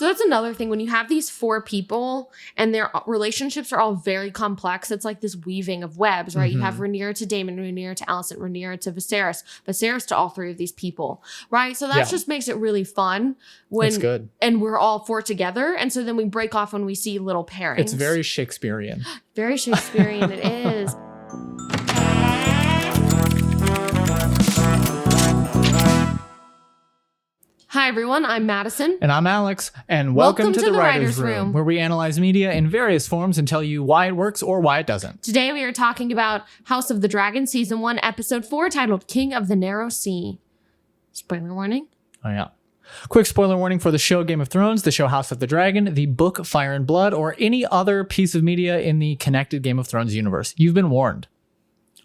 So that's another thing. When you have these 4 people and their relationships are all very complex, it's like this weaving of webs, right? You have Rhaenyra to Daemon, Rhaenyra to Alicent, Rhaenyra to Viserys, Viserys to all 3 of these people, right? So that just makes it really fun when it's good. And we're all 4 together. And so then we break off when we see little pairings. It's very Shakespearean. Very Shakespearean, it is. Hi, everyone. I'm Madison. And I'm Alex. And welcome to the Writer's Room, where we analyze media in various forms and tell you why it works or why it doesn't. Today, we are talking about House of the Dragon, Season 1, Episode 4, titled King of the Narrow Sea. Spoiler warning. Oh, yeah. Quick spoiler warning for the show Game of Thrones, the show House of the Dragon, the book Fire and Blood, or any other piece of media in the connected Game of Thrones universe. You've been warned.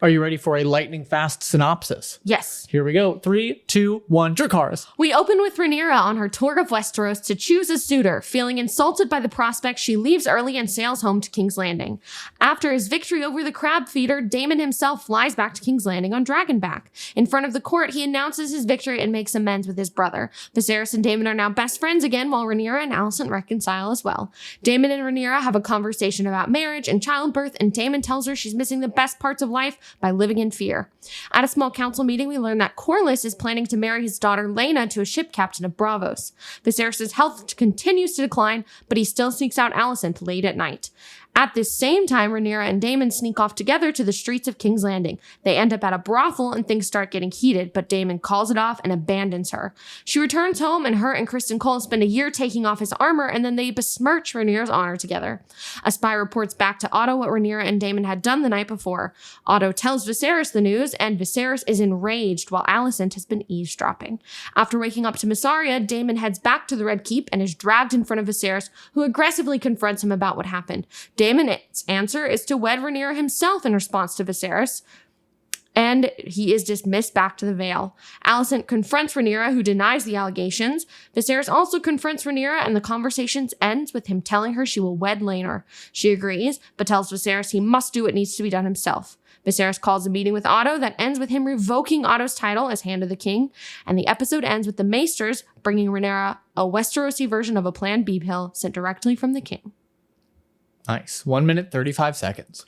Are you ready for a lightning fast synopsis? Yes. Here we go. 3, 2, 1, Dracarys. We open with Rhaenyra on her tour of Westeros to choose a suitor. Feeling insulted by the prospect, she leaves early and sails home to King's Landing. After his victory over the crab feeder, Daemon himself flies back to King's Landing on Dragonback. In front of the court, he announces his victory and makes amends with his brother. Viserys and Daemon are now best friends again, while Rhaenyra and Alicent reconcile as well. Daemon and Rhaenyra have a conversation about marriage and childbirth, and Daemon tells her she's missing the best parts of life by living in fear. At a small council meeting, we learn that Corlys is planning to marry his daughter Laena to a ship captain of Braavos. Viserys' health continues to decline, but he still seeks out Alicent late at night. At this same time, Rhaenyra and Daemon sneak off together to the streets of King's Landing. They end up at a brothel and things start getting heated, but Daemon calls it off and abandons her. She returns home and her and Criston Cole spend a year taking off his armor, and then they besmirch Rhaenyra's honor together. A spy reports back to Otto what Rhaenyra and Daemon had done the night before. Otto tells Viserys the news, and Viserys is enraged while Alicent has been eavesdropping. After waking up to Mysaria, Daemon heads back to the Red Keep and is dragged in front of Viserys, who aggressively confronts him about what happened. Daemon's answer is to wed Rhaenyra himself in response to Viserys, and he is dismissed back to the Vale. Alicent confronts Rhaenyra, who denies the allegations. Viserys also confronts Rhaenyra, and the conversation ends with him telling her she will wed Laenor. She agrees, but tells Viserys he must do what needs to be done himself. Viserys calls a meeting with Otto that ends with him revoking Otto's title as Hand of the King, and the episode ends with the Maesters bringing Rhaenyra a Westerosi version of a Plan B pill sent directly from the king. Nice. 1 minute, 35 seconds.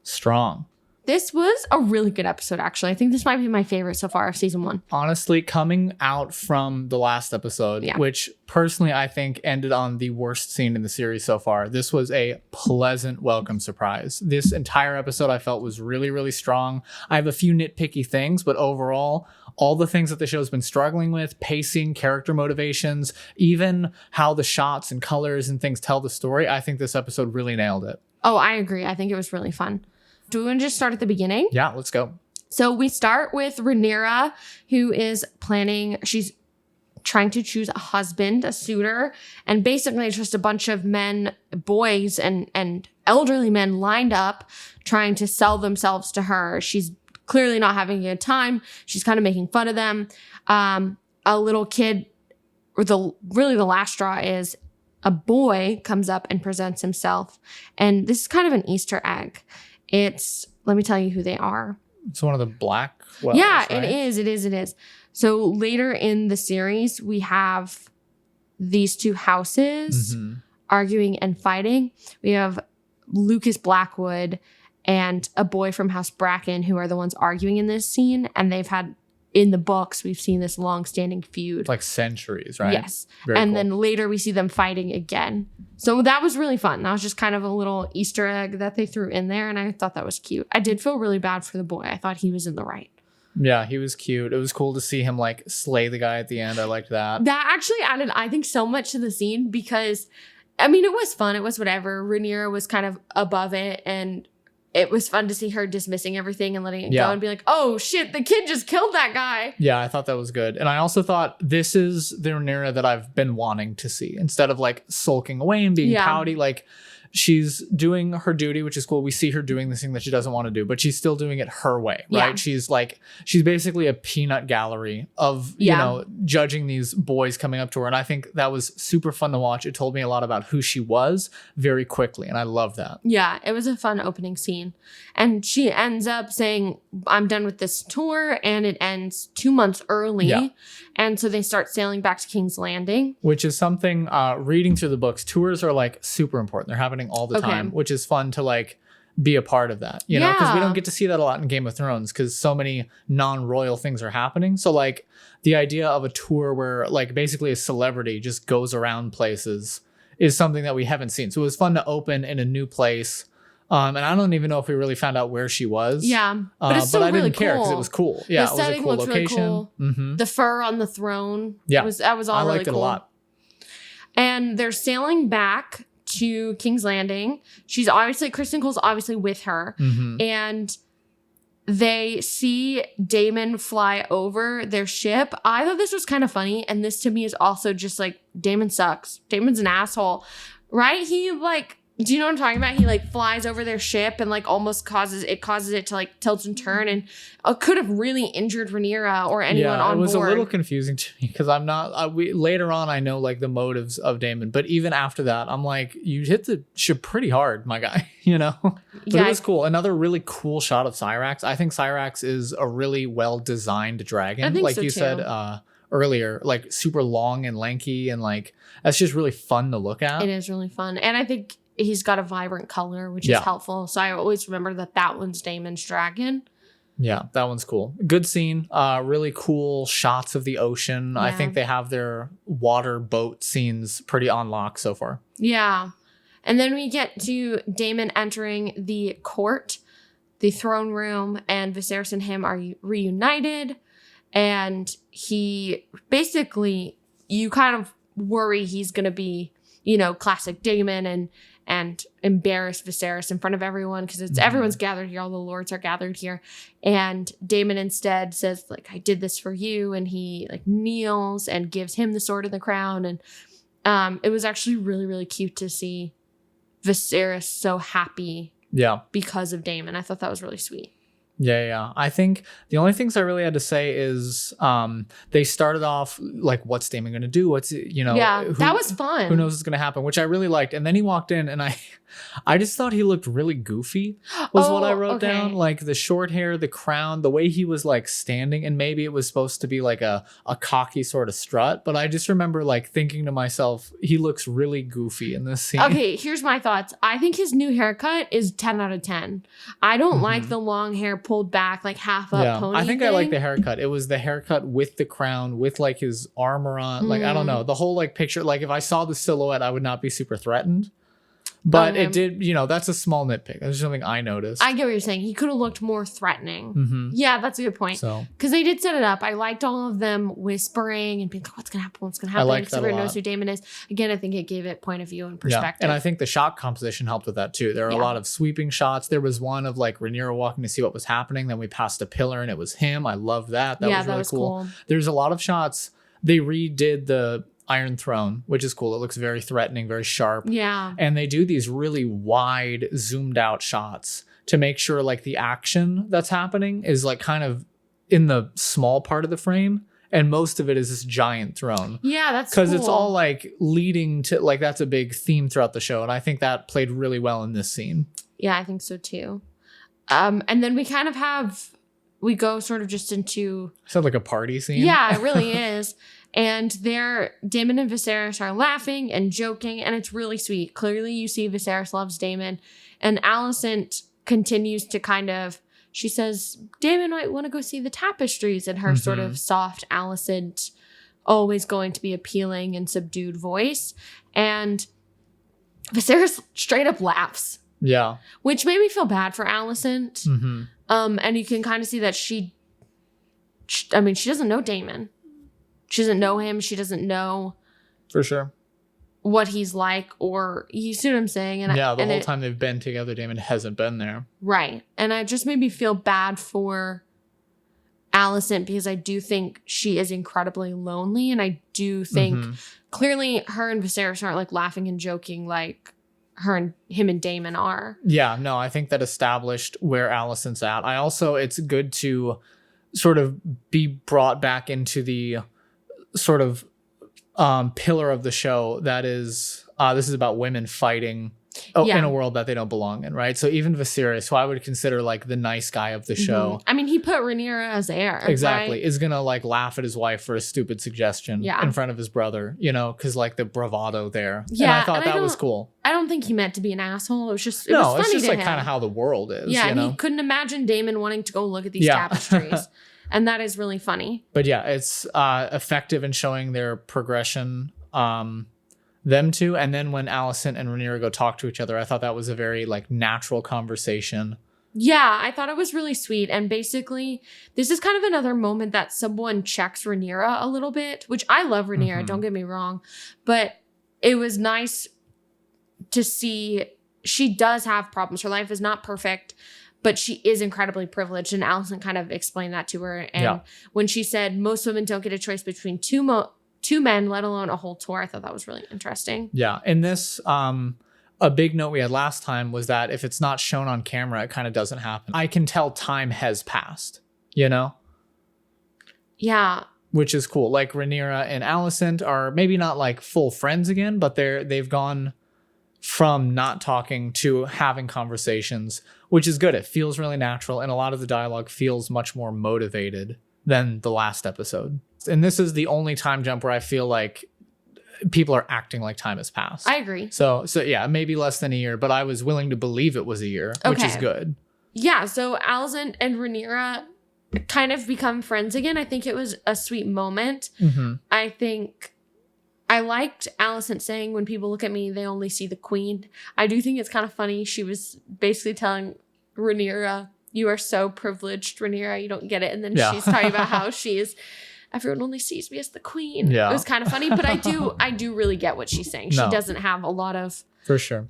Strong. This was a really good episode, actually. I think this might be my favorite so far of season 1. Honestly, coming out from the last episode, which personally I think ended on the worst scene in the series so far, this was a pleasant welcome surprise. This entire episode I felt was really, really strong. I have a few nitpicky things, but overall, all the things that the show's been struggling with, pacing, character motivations, even how the shots and colors and things tell the story, I think this episode really nailed it. Oh, I agree. I think it was really fun. Do we want to just start at the beginning? Yeah, let's go. So we start with Rhaenyra, who is she's trying to choose a husband, a suitor, and basically it's just a bunch of men, boys, and elderly men lined up trying to sell themselves to her. She's clearly not having a good time. She's kind of making fun of them. A little kid, or the last straw is a boy comes up and presents himself. And this is kind of an Easter egg. Let me tell you who they are. It's one of the black wells, yeah, right? It is. So later in the series, we have these two houses arguing and fighting. We have Lucas Blackwood and a boy from House Bracken who are the ones arguing in this scene. And they've had, in the books, we've seen this long-standing feud. Like centuries, right? Yes. Very and cool. then later we see them fighting again. So that was really fun. That was just kind of a little Easter egg that they threw in there. And I thought that was cute. I did feel really bad for the boy. I thought he was in the right. Yeah, he was cute. It was cool to see him like slay the guy at the end. I liked that. That actually added, I think, so much to the scene because, I mean, it was fun. It was whatever. Rhaenyra was kind of above it, and it was fun to see her dismissing everything and letting it go and be like, oh shit, the kid just killed that guy. Yeah, I thought that was good. And I also thought this is the Rhaenyra that I've been wanting to see. Instead of like sulking away and being pouty, like she's doing her duty, which is cool. We see her doing this thing that she doesn't want to do, but she's still doing it her way, right? Yeah. She's basically a peanut gallery of, you know, judging these boys coming up to her. And I think that was super fun to watch. It told me a lot about who she was very quickly. And I love that. Yeah, it was a fun opening scene. And she ends up saying, I'm done with this tour, and it ends 2 months early. Yeah. And so they start sailing back to King's Landing. Which is something, reading through the books, tours are like super important. They're happening all the time, which is fun to like be a part of that, you know, because we don't get to see that a lot in Game of Thrones because so many non-royal things are happening. So like the idea of a tour where like basically a celebrity just goes around places is something that we haven't seen. So it was fun to open in a new place. And I don't even know if we really found out where she was. Yeah, but it's still I really didn't care because it was cool. Yeah, the setting it was a cool looked location. Really cool. Mm-hmm. The fur on the throne. Yeah, that was all really cool. I liked it a lot. And they're sailing back to King's Landing. Kristen Cole's obviously with her. Mm-hmm. And they see Daemon fly over their ship. I thought this was kind of funny. And this to me is also just like, Daemon sucks. Daemon's an asshole, right? He like, do you know what I'm talking about? He like flies over their ship and like almost causes it to like tilt and turn, and could have really injured Rhaenyra or anyone on board. It was a little confusing to me because I'm not. Later on, I know like the motives of Daemon, but even after that, I'm like, you hit the ship pretty hard, my guy. You know, but it was cool. Another really cool shot of Syrax. I think Syrax is a really well designed dragon. I think like so you too. said earlier, like super long and lanky, and like that's just really fun to look at. It is really fun, and I think he's got a vibrant color, which is helpful. So I always remember that one's Daemon's dragon. Yeah, that one's cool. Good scene. Really cool shots of the ocean. Yeah. I think they have their water boat scenes pretty on lock so far. Yeah. And then we get to Daemon entering the court, the throne room, and Viserys and him are reunited. And he basically, you kind of worry he's going to be, you know, classic Daemon and embarrass Viserys in front of everyone because it's everyone's gathered here. All the lords are gathered here. And Daemon instead says, like, I did this for you. And he like kneels and gives him the sword and the crown. And it was actually really, really cute to see Viserys so happy because of Daemon. I thought that was really sweet. Yeah. I think the only things I really had to say is they started off like, what's Daemon going to do? What's, you know, that was fun. Who knows what's going to happen, which I really liked. And then he walked in and I just thought he looked really goofy was what I wrote down. Like the short hair, the crown, the way he was like standing, and maybe it was supposed to be like a cocky sort of strut. But I just remember like thinking to myself, he looks really goofy in this scene. Okay, here's my thoughts. I think his new haircut is 10 out of 10. I don't like the long hair pulled back, like half up pony I think thing. I like the haircut. It was the haircut with the crown, with like his armor on. Like, I don't know. The whole like picture, like if I saw the silhouette, I would not be super threatened. But it did, you know, that's a small nitpick. That's something I noticed. I get what you're saying. He could have looked more threatening. Mm-hmm. Yeah, that's a good point. So, because they did set it up. I liked all of them whispering and being like, what's going to happen? What's going to happen? I liked that a lot. Everyone knows who Daemon is. Again, I think it gave it point of view and perspective. And I think the shot composition helped with that too. There are a lot of sweeping shots. There was one of like Rhaenyra walking to see what was happening. Then we passed a pillar and it was him. I love that. That was really cool. There's a lot of shots. They redid the Iron Throne, which is cool. It looks very threatening, very sharp. Yeah. And they do these really wide, zoomed out shots to make sure like the action that's happening is like kind of in the small part of the frame. And most of it is this giant throne. Yeah, that's cool. Because it's all like leading to, like, that's a big theme throughout the show. And I think that played really well in this scene. Yeah, I think so too. And then we kind of we go sort of just into... Sounds like a party scene. Yeah, it really is. And Daemon and Viserys are laughing and joking, and it's really sweet. Clearly, you see Viserys loves Daemon. And Alicent continues to kind of... She says, Daemon might want to go see the tapestries, in her sort of soft Alicent, always going to be appealing and subdued voice. And Viserys straight up laughs. Yeah. Which made me feel bad for Alicent. Mm-hmm. And you can kind of see that she doesn't know Daemon. She doesn't know him. She doesn't know for sure what he's like, or you see what I'm saying? And the whole time they've been together, Daemon hasn't been there. Right. And it just made me feel bad for Alicent, because I do think she is incredibly lonely. And I do think clearly her and Viserys aren't like laughing and joking like him and Daemon are. Yeah, no, I think that established where Alicent's at. It's good to sort of be brought back into the sort of pillar of the show that is this is about women fighting in a world that they don't belong in, right? So even Viserys, who I would consider like the nice guy of the show. I mean, he put Rhaenyra as heir. Exactly. Right? Is gonna like laugh at his wife for a stupid suggestion in front of his brother, because like the bravado there. Yeah. And I thought that was cool. I don't think he meant to be an asshole. It was just it's just like kind of how the world is. Yeah, and he couldn't imagine Daemon wanting to go look at these tapestries. And that is really funny. But yeah, it's effective in showing their progression. Them two, and then when Alicent and Rhaenyra go talk to each other, I thought that was a very like natural conversation. Yeah, I thought it was really sweet. And basically, this is kind of another moment that someone checks Rhaenyra a little bit, which I love Rhaenyra, don't get me wrong. But it was nice to see she does have problems. Her life is not perfect, but she is incredibly privileged. And Alicent kind of explained that to her. And when she said most women don't get a choice between two men, let alone a whole tour, I thought that was really interesting. Yeah. In this, a big note we had last time was that if it's not shown on camera, it kind of doesn't happen. I can tell time has passed, Yeah. Which is cool. Like Rhaenyra and Alicent are maybe not like full friends again, but they've gone from not talking to having conversations, which is good. It feels really natural. And a lot of the dialogue feels much more motivated than the last episode. And this is the only time jump where I feel like people are acting like time has passed. I agree. So yeah, maybe less than a year, but I was willing to believe it was a year, which is good. Yeah, so Alicent and Rhaenyra kind of become friends again. I think it was a sweet moment. I think I liked Alicent saying, when people look at me, they only see the queen. I do think it's kind of funny. She was basically telling Rhaenyra, you are so privileged, Rhaenyra, you don't get it. And then she's talking about how everyone only sees me as the queen. Yeah. It was kind of funny, but I do really get what she's saying. She doesn't have a lot of for sure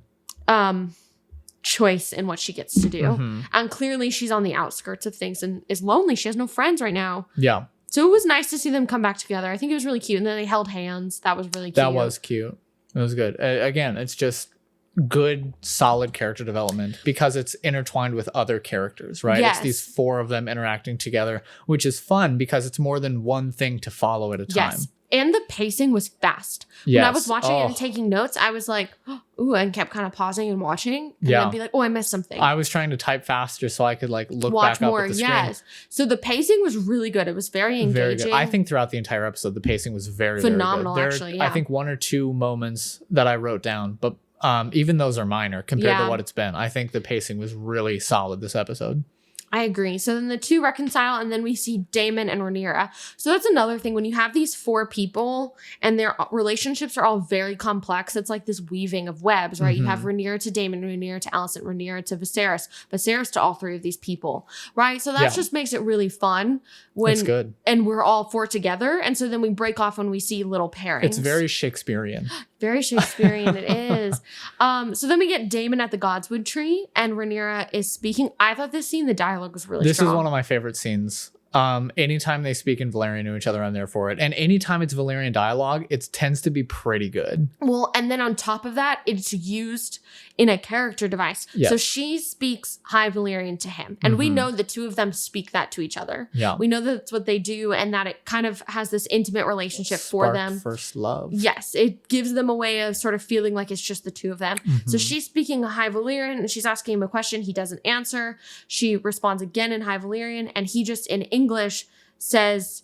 choice in what she gets to do. And clearly she's on the outskirts of things and is lonely. She has no friends right now. Yeah. So it was nice to see them come back together. I think it was really cute. And then they held hands. That was really cute. That was cute. It was good. Again, it's just good, solid character development because it's intertwined with other characters, right? Yes. It's these four of them interacting together, which is fun because it's more than one thing to follow at a time. Yes. And the pacing was fast. When I was watching it and taking notes, I was like, ooh, and kept kind of pausing and watching and then be like, oh, I missed something. I was trying to type faster so I could like watch back more, up at the screen. Yes. So the pacing was really good. It was very engaging. Very good. I think throughout the entire episode, the pacing was very phenomenal, very good. Actually, yeah. I think one or two moments that I wrote down, but even those are minor compared to what it's been. I think the pacing was really solid this episode. I agree. So then the two reconcile, and then we see Daemon and Rhaenyra. So that's another thing. When you have these four people and their relationships are all very complex, it's like this weaving of webs, right? You have Rhaenyra to Daemon, Rhaenyra to Alicent, Rhaenyra to Viserys, Viserys to all three of these people, right? So that just makes it really fun when it's good. And we're all four together. And so then we break off when we see little pairings. It's very Shakespearean. Very Shakespearean, it is. So then we get Daemon at the Godswood tree, and Rhaenyra is speaking. I thought this scene, the dialogue was really strong. This is one of my favorite scenes. Anytime they speak in Valyrian to each other, I'm there for it. And anytime it's Valyrian dialogue, it tends to be pretty good. Well, and then on top of that, it's used in a character device. Yes. So she speaks High Valyrian to him. And we know the two of them speak that to each other. Yeah. We know that's what they do and that it kind of has this intimate relationship for them. First love. Yes. It gives them a way of sort of feeling like it's just the two of them. So she's speaking High Valyrian and she's asking him a question. He doesn't answer. She responds again in High Valyrian and he just in English says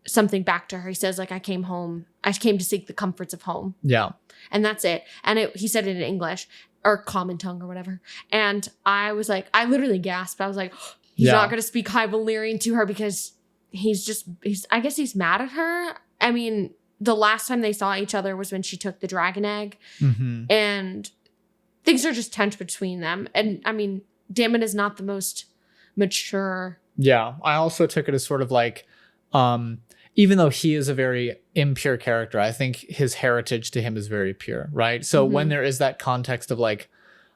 something back to her. He says like, I came to seek the comforts of home. Yeah. And that's it. And he said it in English or common tongue or whatever. And I was like, I literally gasped. I was like, he's not going to speak High Valyrian to her because I guess he's mad at her. I mean, the last time they saw each other was when she took the dragon egg and things are just tense between them. And I mean, Daemon is not the most mature. Yeah. I also took it as sort of like, even though he is a very impure character, I think his heritage to him is very pure, right? So when there is that context of like,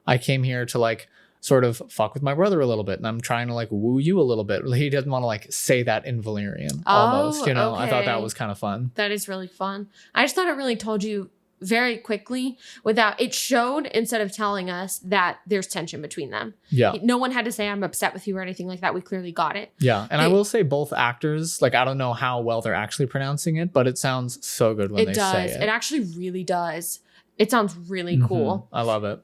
I came here to like sort of fuck with my brother a little bit and I'm trying to like woo you a little bit. He doesn't want to like say that in Valyrian almost, you know? Okay. I thought that was kind of fun. That is really fun. I just thought it really told you very quickly without it showed instead of telling us that there's tension between them. Yeah. No one had to say I'm upset with you or anything like that. We clearly got it. Yeah. And I will say both actors, like, I don't know how well they're actually pronouncing it, but it sounds so good when they say it. It actually really does. It sounds really cool. I love it.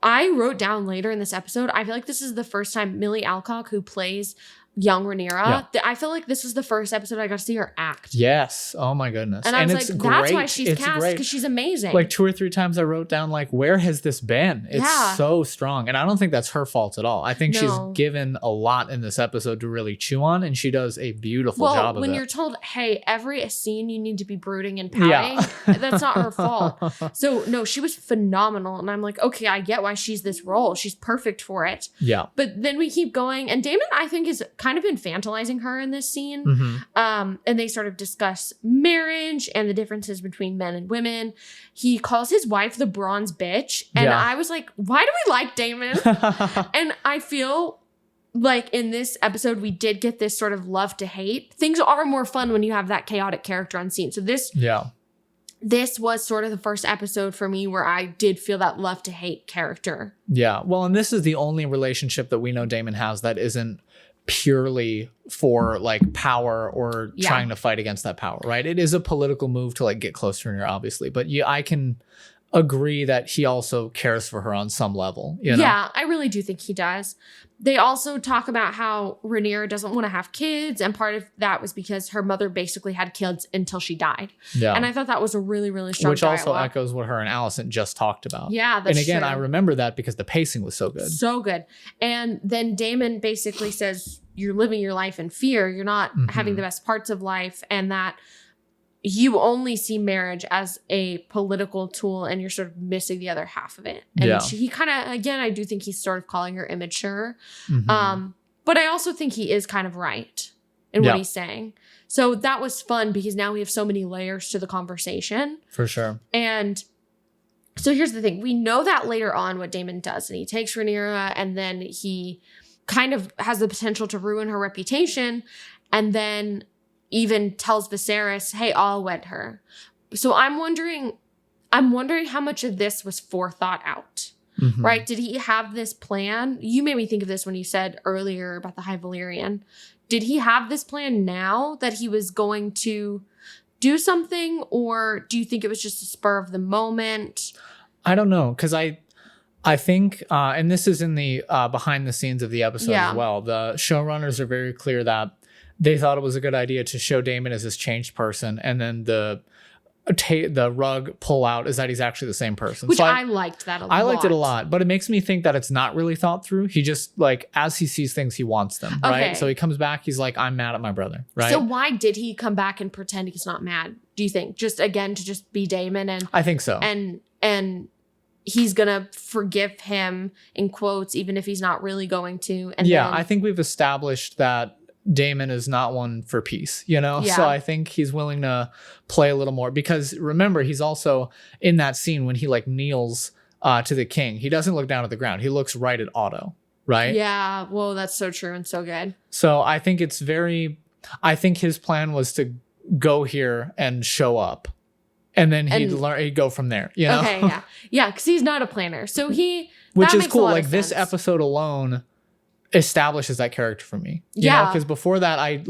I wrote down later in this episode, I feel like this is the first time Millie Alcock, who plays young Rhaenyra, I feel like this was the first episode I got to see her act. Yes. Oh my goodness. And I was like, that's why she's cast, because she's amazing. Like 2 or 3 times I wrote down, like, where has this been? It's so strong. And I don't think that's her fault at all. I think she's given a lot in this episode to really chew on, and she does a beautiful job of it. When you're told, hey, every scene you need to be brooding and pouting, that's not her fault. So no, she was phenomenal. And I'm like, okay, I get why she's this role. She's perfect for it. Yeah. But then we keep going, and Daemon, I think, is kind of infantilizing her in this scene. And they sort of discuss marriage and the differences between men and women. He calls his wife the bronze bitch. And I was like, why do we like Daemon? And I feel like in this episode, we did get this sort of love to hate. Things are more fun when you have that chaotic character on scene. So this was sort of the first episode for me where I did feel that love to hate character. Yeah. Well, and this is the only relationship that we know Daemon has that isn't purely for like power or trying to fight against that power, right? It is a political move to like get close to her, obviously, but I can agree that he also cares for her on some level. You know? Yeah, I really do think he does. They also talk about how Rhaenyra doesn't want to have kids, and part of that was because her mother basically had kids until she died. Yeah, and I thought that was a really, really strong dialogue. Also echoes what her and Alicent just talked about. Yeah, that's and again, true. I remember that because the pacing was so good. So good. And then Daemon basically says, you're living your life in fear. You're not having the best parts of life, and that you only see marriage as a political tool and you're sort of missing the other half of it. And he kind of, again, I do think he's sort of calling her immature. But I also think he is kind of right in what he's saying. So that was fun because now we have so many layers to the conversation. For sure. And so here's the thing. We know that later on what Daemon does, and he takes Rhaenyra and then he kind of has the potential to ruin her reputation, and then even tells Viserys, hey, I'll wed her. So I'm wondering how much of this was forethought out, right? Did he have this plan? You made me think of this when you said earlier about the High Valyrian. Did he have this plan now that he was going to do something, or do you think it was just a spur of the moment? I don't know, because I think, and this is in the behind the scenes of the episode as well, the showrunners are very clear that they thought it was a good idea to show Daemon as this changed person, and then the rug pull out is that he's actually the same person. Which I liked that a lot. I liked it a lot, but it makes me think that it's not really thought through. He just, like, as he sees things, he wants them, right? So he comes back, he's like, I'm mad at my brother, right? So why did he come back and pretend he's not mad, do you think? Just, again, to just be Daemon? And I think so. And he's gonna forgive him, in quotes, even if he's not really going to. And I think we've established that Daemon is not one for peace, you know? So I think he's willing to play a little more, because remember, he's also in that scene when he like kneels to the king. He doesn't look down at the ground. He looks right at Otto, right? Yeah. Whoa, that's so true and so good. So I think I think his plan was to go here and show up, and then he'd go from there, you know? Okay, yeah, because he's not a planner. So which is cool. Like this episode alone establishes that character for me. You know, because before that I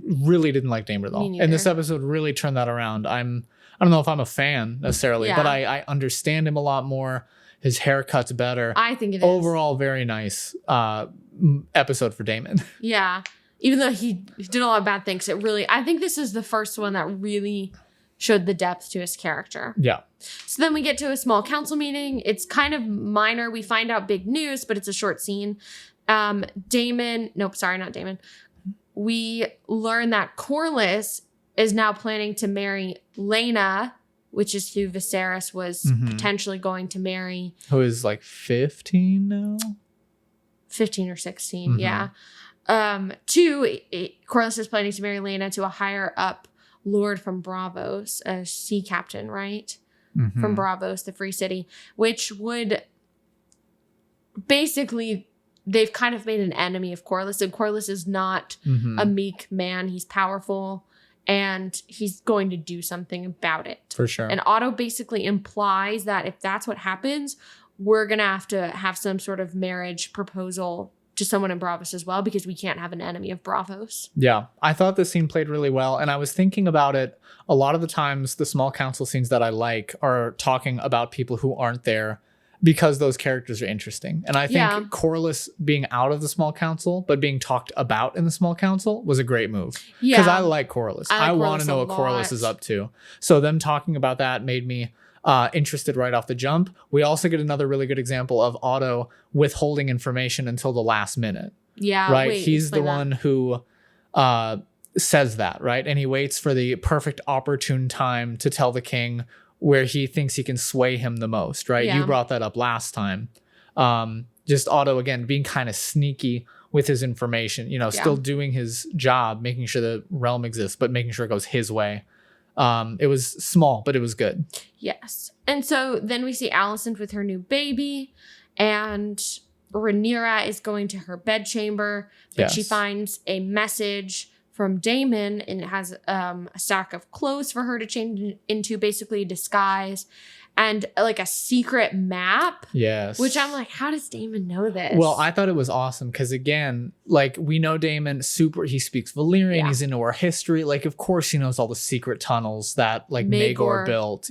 really didn't like Daemon at all. And this episode really turned that around. I don't know if I'm a fan necessarily, but I understand him a lot more. His haircut's better. I think it is. Overall, very nice episode for Daemon. Yeah. Even though he did a lot of bad things, I think this is the first one that really showed the depth to his character. Yeah. So then we get to a small council meeting. It's kind of minor. We find out big news, but it's a short scene. Not Daemon. We learn that Corlys is now planning to marry Laena, which is who Viserys was potentially going to marry. Who is like 15 now? 15 or 16, yeah. Corlys is planning to marry Laena to a higher up lord from Braavos, a sea captain, right? From Braavos, the free city, which would basically, they've kind of made an enemy of Corlys. And Corlys is not a meek man. He's powerful. and he's going to do something about it. For sure. And Otto basically implies that if that's what happens, we're going to have some sort of marriage proposal to someone in Braavos as well, because we can't have an enemy of Braavos. Yeah, I thought this scene played really well. And I was thinking about it. A lot of the times, the small council scenes that I like are talking about people who aren't there because those characters are interesting. And I think Corlys being out of the small council, but being talked about in the small council was a great move. Because I like Corlys. I want to know what Corlys is up to. So them talking about that made me interested right off the jump. We also get another really good example of Otto withholding information until the last minute. Yeah. Right? He's the one who says that, right? And he waits for the perfect opportune time to tell the king where he thinks he can sway him the most, right? You brought that up last time. Just Otto, again, being kind of sneaky with his information, still doing his job, making sure the realm exists, but making sure it goes his way. It was small, but it was good. Yes. And so then we see Alicent with her new baby, and Rhaenyra is going to her bedchamber, but she finds a message from Daemon, and it has a stack of clothes for her to change into, basically a disguise, and like a secret map. Yes. Which I'm like, how does Daemon know this? Well, I thought it was awesome because, again, like, we know Daemon he speaks Valyrian, he's into our history. Like, of course he knows all the secret tunnels that like Maegor built,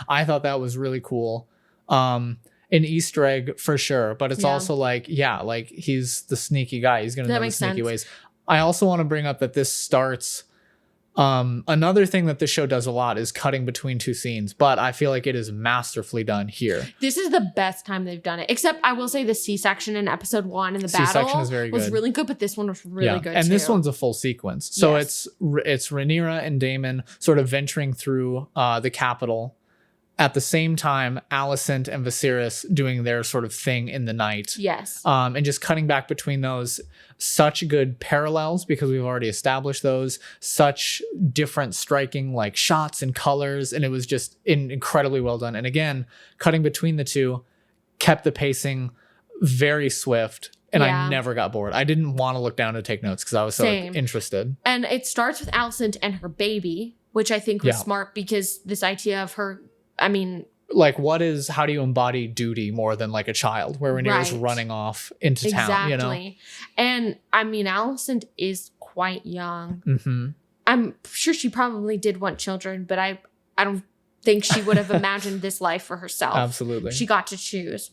I thought that was really cool. An Easter egg for sure, but it's also like, like he's the sneaky guy. He's going to know the sneaky ways. I also want to bring up that this starts... another thing that this show does a lot is cutting between two scenes, but I feel like it is masterfully done here. This is the best time they've done it, except I will say the C-section in episode 1 in the battle C-section is very good. Was really good, but this one was really good and too. This one's a full sequence. So it's Rhaenyra and Daemon sort of venturing through the capital. At the same time, Alicent and Viserys doing their sort of thing in the night. Yes. And just cutting back between those. Such good parallels because we've already established those. Such different striking like shots and colors. And it was just incredibly well done. And again, cutting between the two kept the pacing very swift. And I never got bored. I didn't want to look down to take notes because I was so interested. And it starts with Alicent and her baby, which I think was smart because this idea of her... like, how do you embody duty more than like a child where Rhaenyra's running off into town, And Alicent is quite young. Mm-hmm. I'm sure she probably did want children, but I don't think she would have imagined this life for herself. Absolutely. She got to choose.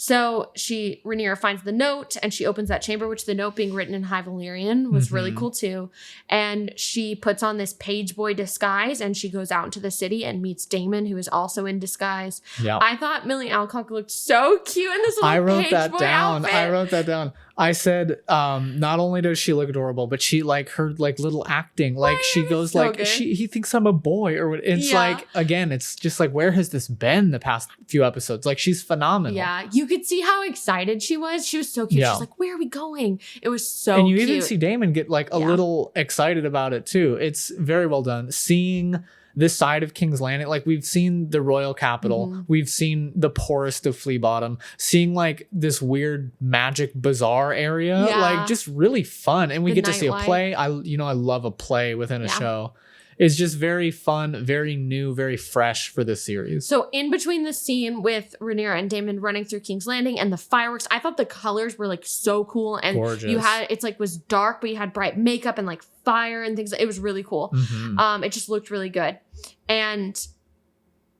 So Rhaenyra finds the note and she opens that chamber, which the note being written in High Valyrian was really cool too. And she puts on this page boy disguise and she goes out into the city and meets Daemon, who is also in disguise. Yeah. I thought Millie Alcock looked so cute in this little page boy outfit. I wrote that down. I said, not only does she look adorable, but she like her like little acting, like she goes so like good. He thinks I'm a boy, or it's like, again, it's just like, where has this been the past few episodes? Like, she's phenomenal. Yeah, you could see how excited she was. She was so cute. She's like, where are we going? It was so cute. And you even see Daemon get like a little excited about it too. It's very well done. Seeing this side of King's Landing, like we've seen the royal capital, we've seen the poorest of Flea Bottom, seeing like this weird magic bazaar area, like just really fun. And we get to see a play. I love a play within a show. It's just very fun, very new, very fresh for this series. So in between the scene with Rhaenyra and Daemon running through King's Landing and the fireworks, I thought the colors were like so cool. And gorgeous. It's like was dark, but you had bright makeup and like fire and things. It was really cool. Mm-hmm. It just looked really good. And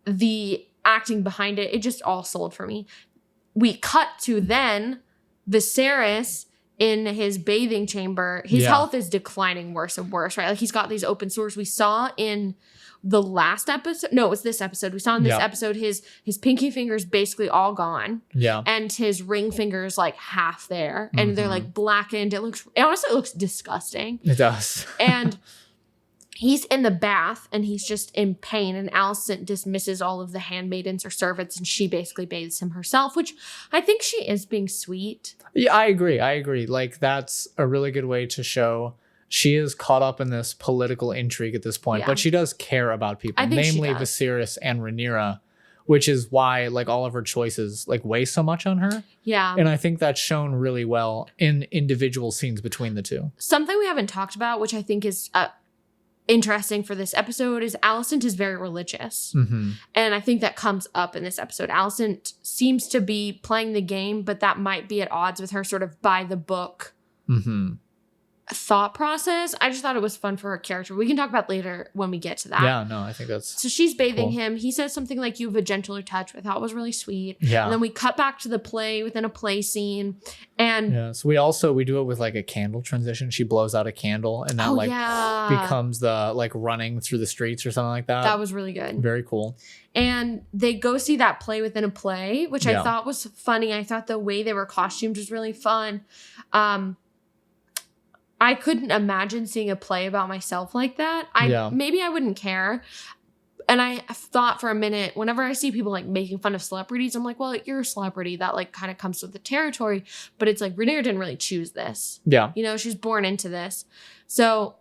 the acting behind it just all sold for me. We cut to then Viserys in his bathing chamber. His health is declining worse and worse, right? Like he's got these open sores. We saw in the last episode. No, it was this episode. We saw in this episode his pinky finger's basically all gone. Yeah. And his ring finger's like half there. And they're like blackened. It honestly looks disgusting. It does. And he's in the bath and he's just in pain, and Alicent dismisses all of the handmaidens or servants and she basically bathes him herself, which I think she is being sweet. Yeah, I agree. Like that's a really good way to show she is caught up in this political intrigue at this point, but she does care about people, namely Viserys and Rhaenyra, which is why like all of her choices like weigh so much on her. Yeah. And I think that's shown really well in individual scenes between the two. Something we haven't talked about, which I think is interesting for this episode is Alicent is very religious. And I think that comes up in this episode. Alicent seems to be playing the game, but that might be at odds with her sort of by the book thought process. I just thought it was fun for her character. We can talk about later when we get to that. Yeah, no, I think that's so she's bathing cool. him. He says something like, "You have a gentler touch," which I thought was really sweet. Yeah. And then we cut back to the play within a play scene. And yeah, so we do it with like a candle transition. She blows out a candle and that becomes the like running through the streets or something like that. That was really good. Very cool. And they go see that play within a play, which I thought was funny. I thought the way they were costumed was really fun. I couldn't imagine seeing a play about myself like that. Maybe I wouldn't care. And I thought for a minute, whenever I see people like making fun of celebrities, I'm like, well, you're a celebrity. That like kind of comes with the territory. But it's like Rhaenyra didn't really choose this. Yeah. You know, she's born into this. So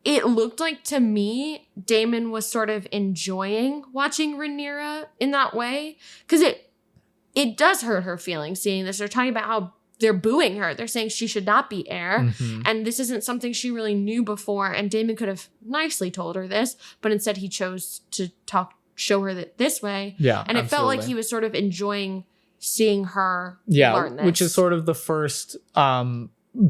it looked like to me, Daemon was sort of enjoying watching Rhaenyra in that way. Because it does hurt her feelings seeing this. They're talking about how they're booing her. They're saying she should not be heir. And this isn't something she really knew before. And Daemon could have nicely told her this, but instead he chose to show her that this way. Yeah. And it felt like he was sort of enjoying seeing her learn this. Which is sort of the first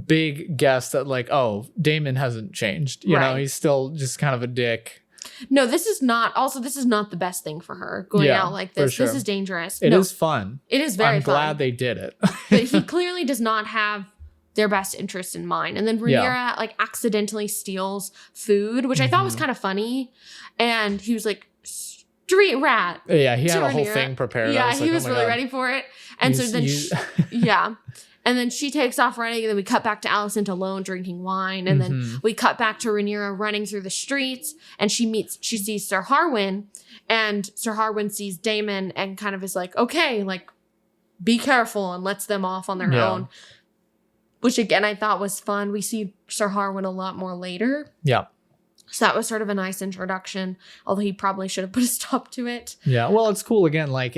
big guess that like, oh, Daemon hasn't changed. You know, he's still just kind of a dick. No, this is not the best thing for her going out like this. This is dangerous. It is fun. It is very fun. I'm glad they did it. But he clearly does not have their best interest in mind. And then Rhaenyra like accidentally steals food, which I thought was kind of funny. And he was like, "Street rat." Yeah, he had a whole thing prepared. Yeah, he was really ready for it. And so then and then she takes off running, and then we cut back to Alicent alone drinking wine. And then we cut back to Rhaenyra running through the streets, and she sees Sir Harwin, and Sir Harwin sees Daemon and kind of is like, okay, like, be careful, and lets them off on their own. Which again, I thought was fun. We see Sir Harwin a lot more later. Yeah. So that was sort of a nice introduction, although he probably should have put a stop to it. Yeah, well, it's cool. Again, like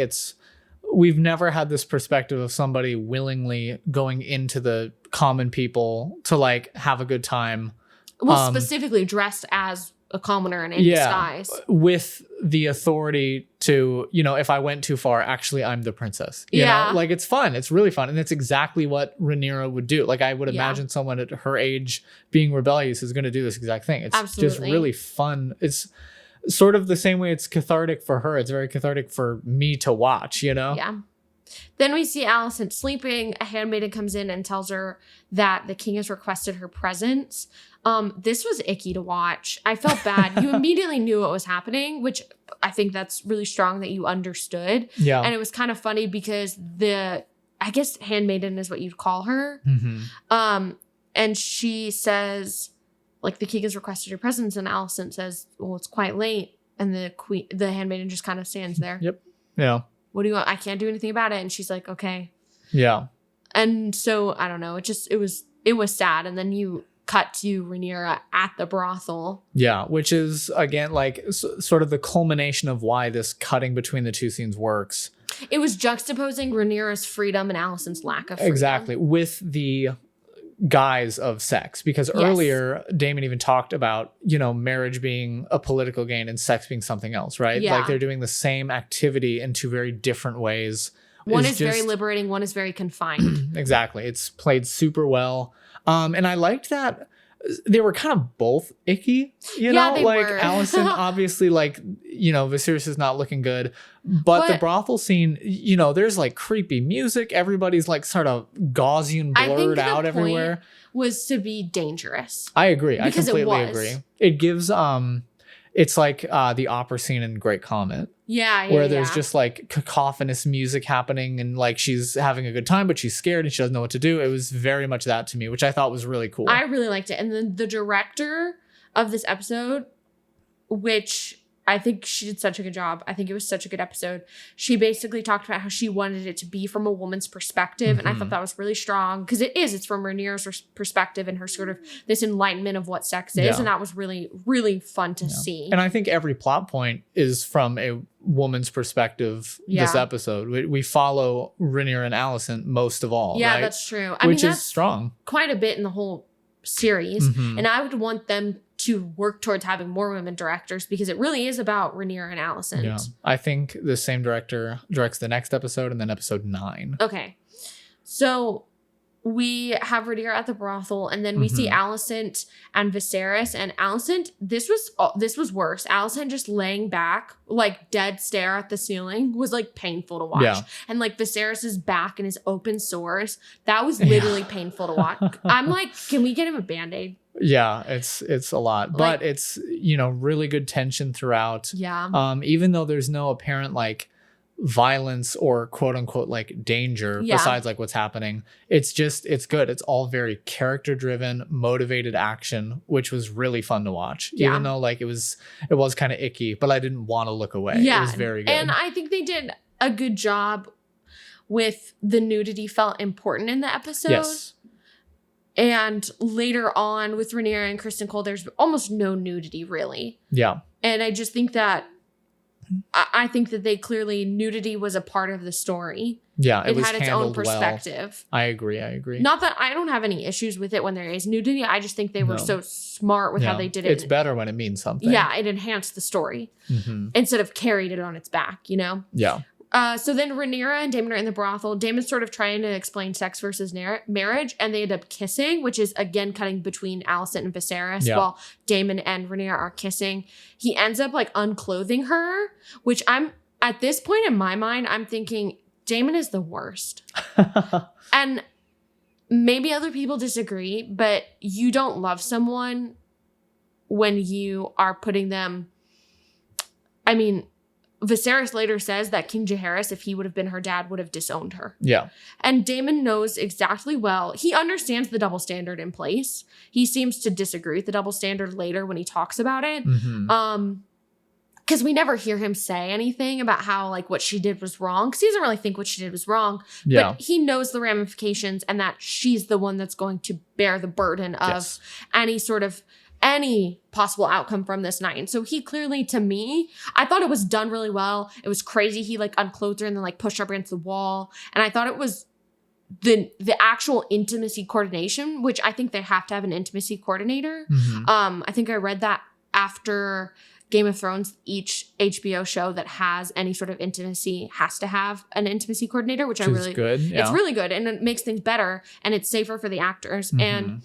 we've never had this perspective of somebody willingly going into the common people to like have a good time. Well, specifically dressed as a commoner and in disguise. With the authority to, you know, if I went too far, actually I'm the princess. You know? Like it's fun. It's really fun. And it's exactly what Rhaenyra would do. Like I would imagine someone at her age being rebellious is going to do this exact thing. It's just really fun. It's sort of the same way it's cathartic for her. It's very cathartic for me to watch, you know? Yeah. Then we see Alicent sleeping. A handmaiden comes in and tells her that the king has requested her presence. This was icky to watch. I felt bad. You immediately knew what was happening, which I think that's really strong that you understood. Yeah. And it was kind of funny because I guess handmaiden is what you'd call her. And she says, like, the king has requested your presence, and Alicent says, well, it's quite late. And the handmaiden just kind of stands there. Yep. Yeah. What do you want? I can't do anything about it. And she's like, okay. Yeah. And so, I don't know. It was sad. And then you cut to Rhaenyra at the brothel. Yeah. Which is, again, like sort of the culmination of why this cutting between the two scenes works. It was juxtaposing Rhaenyra's freedom and Alicent's lack of freedom. Exactly. With the guise of sex, because earlier Daemon even talked about, you know, marriage being a political gain and sex being something else, right? Yeah. Like they're doing the same activity in two very different ways. One is very liberating, one is very confined. Exactly. It's played super well. And I liked that they were kind of both icky, you know, like Alicent obviously, like, you know, Viserys is not looking good, but the brothel scene, you know, there's like creepy music. Everybody's like sort of gauzy and blurred out everywhere. Was to be dangerous. I agree. I completely agree. It gives, it's like the opera scene in Great Comet. Yeah, where there's just like cacophonous music happening and like she's having a good time, but she's scared and she doesn't know what to do. It was very much that to me, which I thought was really cool. I really liked it. And then the director of this episode, which I think she did such a good job. I think it was such a good episode. She basically talked about how she wanted it to be from a woman's perspective. And I thought that was really strong because it's from Rhaenyra's perspective and her sort of this enlightenment of what sex is. Yeah. And that was really, really fun to see. And I think every plot point is from a woman's perspective this episode. We follow Rhaenyra and Alicent most of all. Yeah, right? That's true. Which is strong. Quite a bit in the whole series. And I would want them to work towards having more women directors, because it really is about Rhaenyra and Alicent. Yeah. I think the same director directs the next episode and then episode 9. Okay. So we have Rhaenyra at the brothel, and then we see Alicent and Viserys. And Alicent, this was worse. Alicent just laying back, like dead stare at the ceiling, was like painful to watch. Yeah. And like Viserys's back and his open sores, that was literally painful to watch. I'm like, can we get him a Band-Aid? Yeah, it's a lot, but it's, really good tension throughout. Yeah. Even though there's no apparent like violence or quote unquote like danger besides like what's happening, it's good. It's all very character driven, motivated action, which was really fun to watch. Even though like it was kind of icky, but I didn't want to look away. It was very good. And I think they did a good job with the nudity. Felt important in the episode. Yes. And later on with Rhaenyra and Kristen Cole, there's almost no nudity really. Yeah. And I just think that they clearly, nudity was a part of the story. Yeah. It had its own perspective. Well. I agree. Not that I don't have any issues with it when there is nudity. I just think they were so smart with how they did it. It's better when it means something. Yeah. It enhanced the story instead of carried it on its back, Yeah. So then Rhaenyra and Daemon are in the brothel. Daemon's sort of trying to explain sex versus marriage, and they end up kissing, which is again cutting between Alicent and Viserys while Daemon and Rhaenyra are kissing. He ends up like unclothing her, which I'm at this point in my mind, I'm thinking Daemon is the worst. And maybe other people disagree, but you don't love someone when you are putting them, Viserys later says that King Jaehaerys, if he would have been her dad, would have disowned her. Yeah. And Daemon knows exactly well. He understands the double standard in place. He seems to disagree with the double standard later when he talks about it. Because we never hear him say anything about how like what she did was wrong. Because he doesn't really think what she did was wrong. Yeah. But he knows the ramifications and that she's the one that's going to bear the burden of any possible outcome from this night. And so he clearly, to me, I thought it was done really well. It was crazy. He like unclothed her and then like pushed her up against the wall. And I thought it was the actual intimacy coordination, which I think they have to have an intimacy coordinator. I think I read that after Game of Thrones, each HBO show that has any sort of intimacy has to have an intimacy coordinator, which is good. Yeah. It's really good and it makes things better and it's safer for the actors. And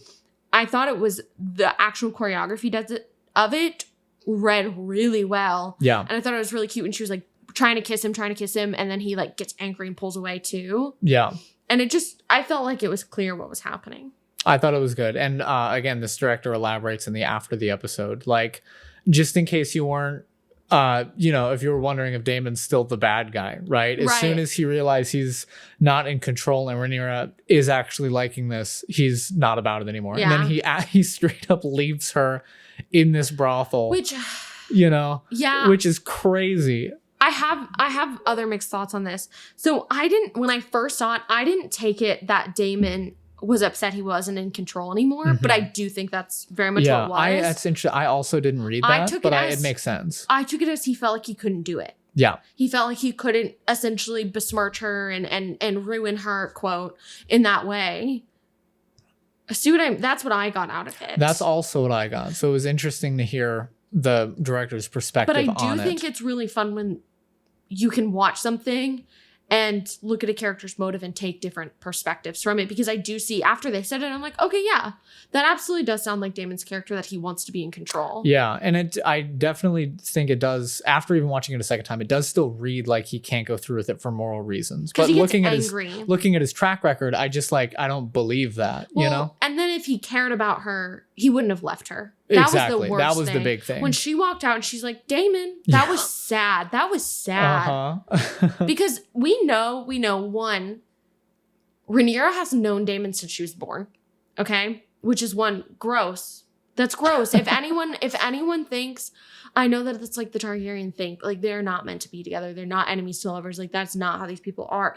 I thought it was the actual choreography of it read really well. Yeah. And I thought it was really cute when she was like trying to kiss him. And then he like gets angry and pulls away too. Yeah. And I felt like it was clear what was happening. I thought it was good. And again, this director elaborates in the after the episode, like just in case you weren't, if you were wondering if Daemon's still the bad guy, right? As soon as he realized he's not in control and Rhaenyra is actually liking this, he's not about it anymore. Yeah. And then he straight up leaves her in this brothel, which is crazy. I have other mixed thoughts on this. So when I first saw it, I didn't take it that Daemon was upset he wasn't in control anymore, but I do think that's very much what it was. That's interesting. I also didn't read that, it makes sense. I took it as he felt like he couldn't do it. Yeah. He felt like he couldn't essentially besmirch her and ruin her, quote, in that way. That's what I got out of it. That's also what I got. So it was interesting to hear the director's perspective on it. But I do think it's really fun when you can watch something and look at a character's motive and take different perspectives from it. Because I do see, after they said it, I'm like, okay, yeah, that absolutely does sound like Daemon's character, that he wants to be in control. Yeah, and I definitely think it does, after even watching it a second time, it does still read like he can't go through with it for moral reasons. But looking at his track record, I don't believe that, And then if he cared about her, he wouldn't have left her. Exactly. Was the worst That was the big thing. When she walked out and she's like, Daemon, that was sad. That was sad. Because we know, one, Rhaenyra has known Daemon since she was born. Okay? Which is gross. That's gross. If anyone thinks, I know that it's like the Targaryen think, like they're not meant to be together. They're not enemies to lovers. Like that's not how these people are.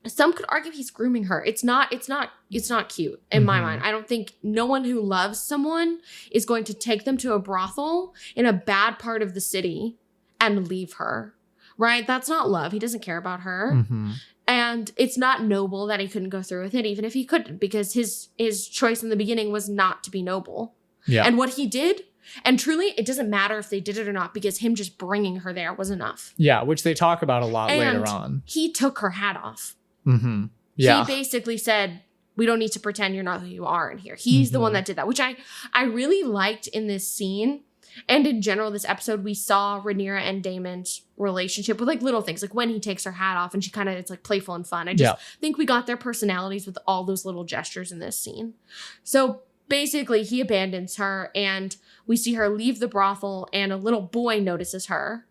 Some could argue he's grooming her. It's not cute in my mind. I don't think no one who loves someone is going to take them to a brothel in a bad part of the city and leave her, right? That's not love. He doesn't care about her. And it's not noble that he couldn't go through with it, even if he couldn't, because his choice in the beginning was not to be noble. Yeah. And what he did, and truly, it doesn't matter if they did it or not, because him just bringing her there was enough. Yeah, which they talk about a lot and later on. He took her hat off. Mm-hmm. Yeah. He basically said, we don't need to pretend you're not who you are in here. He's the one that did that, which I really liked in this scene. And in general, this episode, we saw Rhaenyra and Daemon's relationship with like little things, like when he takes her hat off and she kind of, it's like playful and fun. I just think we got their personalities with all those little gestures in this scene. So basically, he abandons her and we see her leave the brothel and a little boy notices her.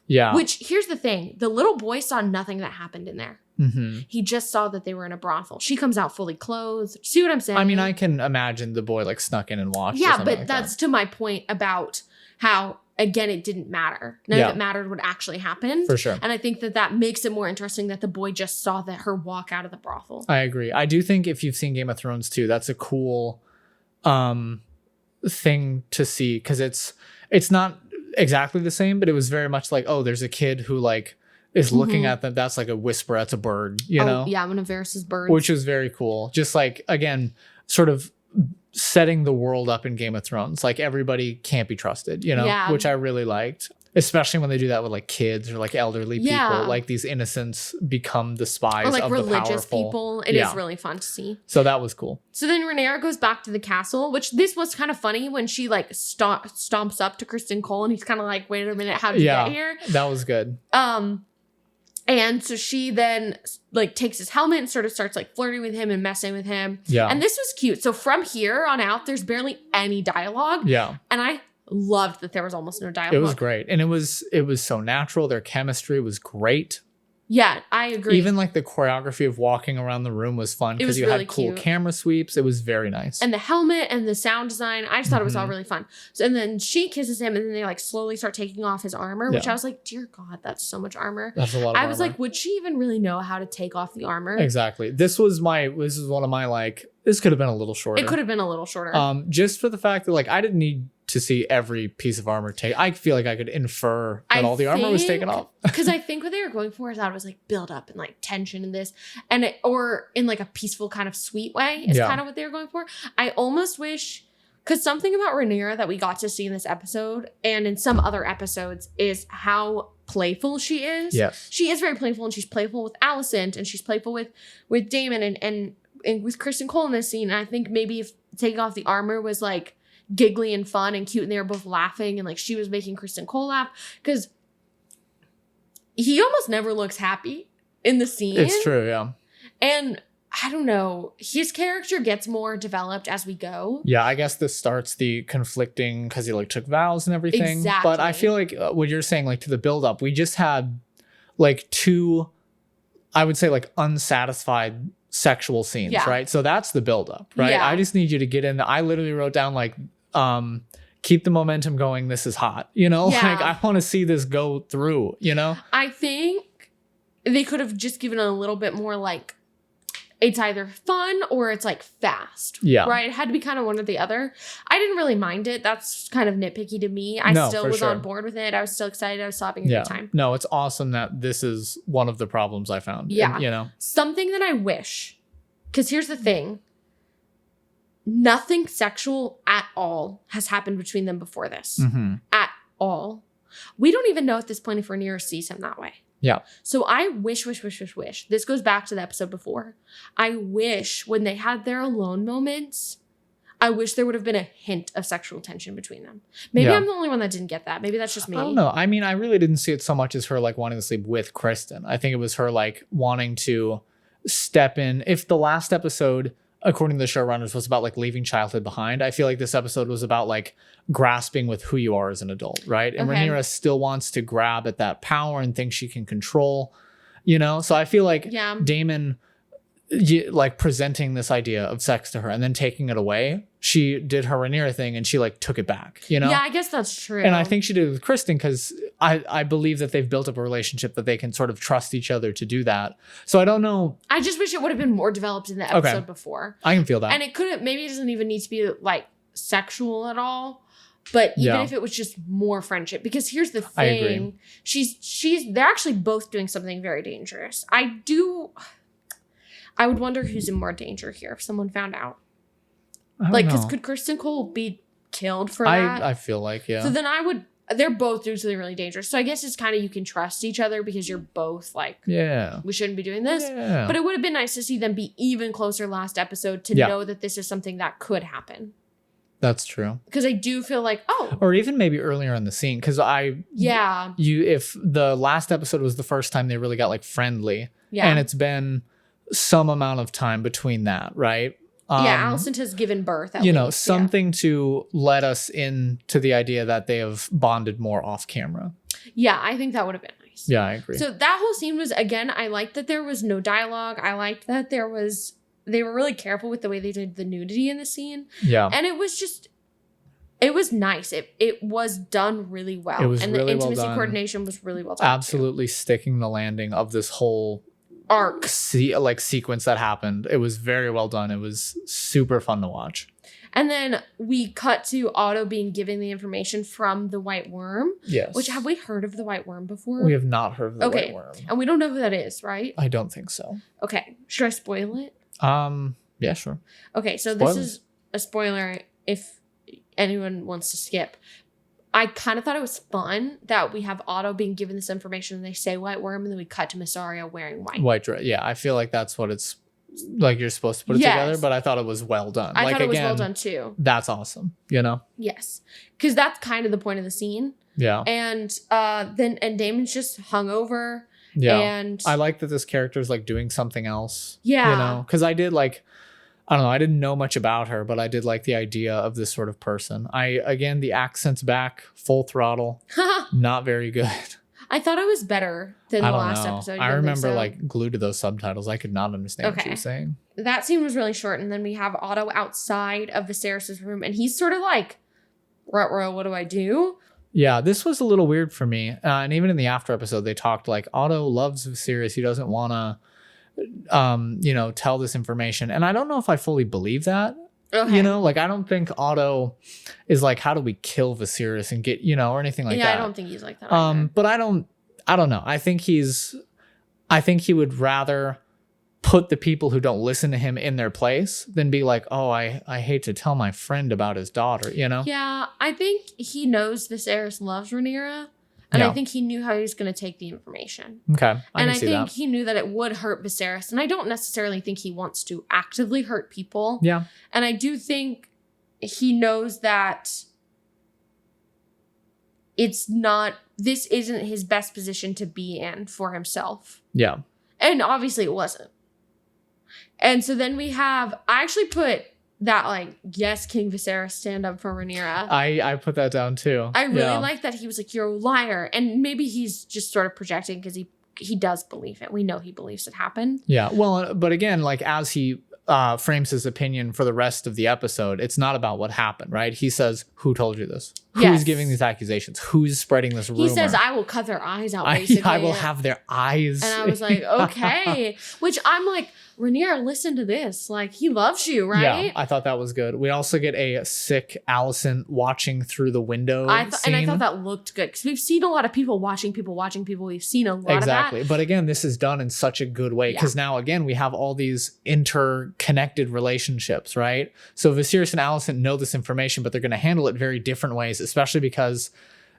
Yeah. Which, here's the thing. The little boy saw nothing that happened in there. Mm-hmm. He just saw that they were in a brothel. She comes out fully clothed. See what I'm saying? I mean, I can imagine the boy like snuck in and watched. Yeah, but that's to my point about how, again, it didn't matter. None of it mattered what actually happened. For sure. And I think that makes it more interesting that the boy just saw that her walk out of the brothel. I agree. I do think if you've seen Game of Thrones too, that's a cool thing to see, because it's not exactly the same, but it was very much like, oh, there's a kid who like is looking at them. That's like a whisper. That's a bird, you know? Yeah, one of Varys' birds. Which was very cool. Just like, again, sort of setting the world up in Game of Thrones. Like everybody can't be trusted, you know? Yeah. Which I really liked. Especially when they do that with like kids or like elderly people. Like these innocents become the spies or like of religious the powerful. people. It is really fun to see. So that was cool. So then Rhaenyra goes back to the castle, which this was kind of funny when she like stomps up to Kristen Cole and he's kind of like, wait a minute, how did you get here? That was good. And so she then like takes his helmet and sort of starts like flirting with him and messing with him. Yeah. And this was cute. So from here on out, there's barely any dialogue. Yeah. And I loved that there was almost no dialogue. It was great. And it was so natural. Their chemistry was great. Yeah, I agree. Even like the choreography of walking around the room was fun because you really had cool cute. Camera sweeps. It was very nice. And the helmet and the sound design, I just thought it was all really fun. So, and then she kisses him and then they like slowly start taking off his armor, which I was like, dear God, that's so much armor. That's a lot of I was armor. like, would she even really know how to take off the armor? Exactly. This is one of my like, this could have been a little shorter. It could have been a little shorter. Just for the fact that like I didn't need to see every piece of armor take. I feel like I could infer that all the armor was taken off. Because I think what they were going for is that it was like build up and like tension in this, and or in like a peaceful kind of sweet way is kind of what they were going for. I almost wish, because something about Rhaenyra that we got to see in this episode and in some other episodes is how playful she is. Yes. She is very playful, and she's playful with Alicent and she's playful with Daemon and with Kristen Cole in this scene. And I think maybe if taking off the armor was like giggly and fun and cute and they were both laughing and like she was making Kristen Cole laugh, because he almost never looks happy in the scene. It's true, yeah. And I don't know, his character gets more developed as we go. Yeah, I guess this starts the conflicting because he like took vows and everything. Exactly. But I feel like what you're saying, like to the build up, we just had like two, I would say like unsatisfied sexual scenes, right? So that's the build up, right? Yeah. I just need you to get in. I literally wrote down like, keep the momentum going. This is hot, you know? Yeah. Like I want to see this go through, you know? I think they could have just given it a little bit more like, it's either fun or it's like fast. Yeah. Right? It had to be kind of one or the other. I didn't really mind it. That's kind of nitpicky to me. I still was on board with it. I was still excited. I was still having a good time. No, it's awesome that this is one of the problems I found. Yeah. And, you know? Something that I wish, because here's the thing. Nothing sexual at all has happened between them before this. Mm-hmm. At all. We don't even know at this point if Rhaenyra sees him that way. Yeah. So I wish. This goes back to the episode before. I wish when they had their alone moments, I wish there would have been a hint of sexual tension between them. Maybe I'm the only one that didn't get that. Maybe that's just me. I don't know. I mean, I really didn't see it so much as her like wanting to sleep with Kristen. I think it was her like wanting to step in. If the last episode, according to the showrunners, was about like leaving childhood behind, I feel like this episode was about like grasping with who you are as an adult, right? And Rhaenyra still wants to grab at that power and think she can control, you know? So I feel like Daemon like presenting this idea of sex to her and then taking it away, she did her Rhaenyra thing and she like took it back, you know? Yeah, I guess that's true. And I think she did it with Kristen because I believe that they've built up a relationship that they can sort of trust each other to do that. So I don't know. I just wish it would have been more developed in the episode before. I can feel that. And it couldn't, maybe it doesn't even need to be like sexual at all. But even if it was just more friendship, because here's the thing, I agree. They're actually both doing something very dangerous. I would wonder who's in more danger here if someone found out. Like, because could Kristen Cole be killed for that. I feel like, yeah. So then they're both doing something really dangerous. So I guess it's kind of, you can trust each other because you're both like, we shouldn't be doing this. Yeah. But it would have been nice to see them be even closer last episode to know that this is something that could happen. That's true. Because I do feel like, or even maybe earlier in the scene. Because if the last episode was the first time they really got like friendly, and it's been some amount of time between that, right? Alicent has given birth. Something to let us into the idea that they have bonded more off camera. Yeah, I think that would have been nice. Yeah, I agree. So that whole scene was, again, I liked that there was no dialogue. I liked that they were really careful with the way they did the nudity in the scene. Yeah. And it was nice. It was done really well. It was and really the intimacy well done. coordination was really well done. Absolutely sticking the landing of this whole arc sequence that happened. It was very well done. It was super fun to watch. And then we cut to Otto being given the information from the White Worm. Yes. Which, have we heard of the White Worm before? We have not heard of the White Worm. And we don't know who that is, right? I don't think so. Okay. Should I spoil it? Yeah, sure. Okay, so This is a spoiler if anyone wants to skip. I kind of thought it was fun that we have Otto being given this information and they say White Worm and then we cut to Miss Arya wearing white. White dress. Yeah, I feel like that's what it's like you're supposed to put it together, but I thought it was well done. I thought it was well done too. That's awesome, Yes. Because that's kind of the point of the scene. Yeah. And Daemon's just hungover. Yeah. And I like that this character is like doing something else. Yeah. Because I did like, I don't know, I didn't know much about her, but I did like the idea of this sort of person. Again, the accent's back, full throttle, not very good. I thought it was better than the last episode. I remember like glued to those subtitles. I could not understand what she was saying. That scene was really short. And then we have Otto outside of Viserys' room and he's sort of like, ruh-roh, what do I do? Yeah, this was a little weird for me. And even in the after episode, they talked like Otto loves Viserys. He doesn't want to, tell this information. And I don't know if I fully believe that. Okay. I don't think Otto is like, how do we kill Viserys and get, or anything like that. Yeah, I don't think he's like that either. But I don't know. I think he would rather put the people who don't listen to him in their place than be like, oh, I hate to tell my friend about his daughter, Yeah, I think he knows Viserys loves Rhaenyra. And I think he knew how he was going to take the information. Okay. I think he knew that it would hurt Viserys. And I don't necessarily think he wants to actively hurt people. Yeah. And I do think he knows that this isn't his best position to be in for himself. Yeah. And obviously it wasn't. And so then I actually put that like, yes, King Viserys, stand up for Rhaenyra. I put that down too. I really like that he was like, you're a liar. And maybe he's just sort of projecting because he does believe it. We know he believes it happened. Yeah. Well, but again, like as he frames his opinion for the rest of the episode, it's not about what happened, right? He says, who told you this? Who's giving these accusations? Who's spreading this rumor? He says, I will cut their eyes out, basically. I will have their eyes. And I was like, okay. Which I'm like, Rhaenyra, listen to this. Like, he loves you, right? Yeah, I thought that was good. We also get a sick Alicent watching through the window scene. And I thought that looked good. Because we've seen a lot of people watching people. We've seen a lot of that. Exactly. But again, this is done in such a good way. Because now, again, we have all these interconnected relationships, right? So Viserys and Alicent know this information, but they're going to handle it very different ways, especially because,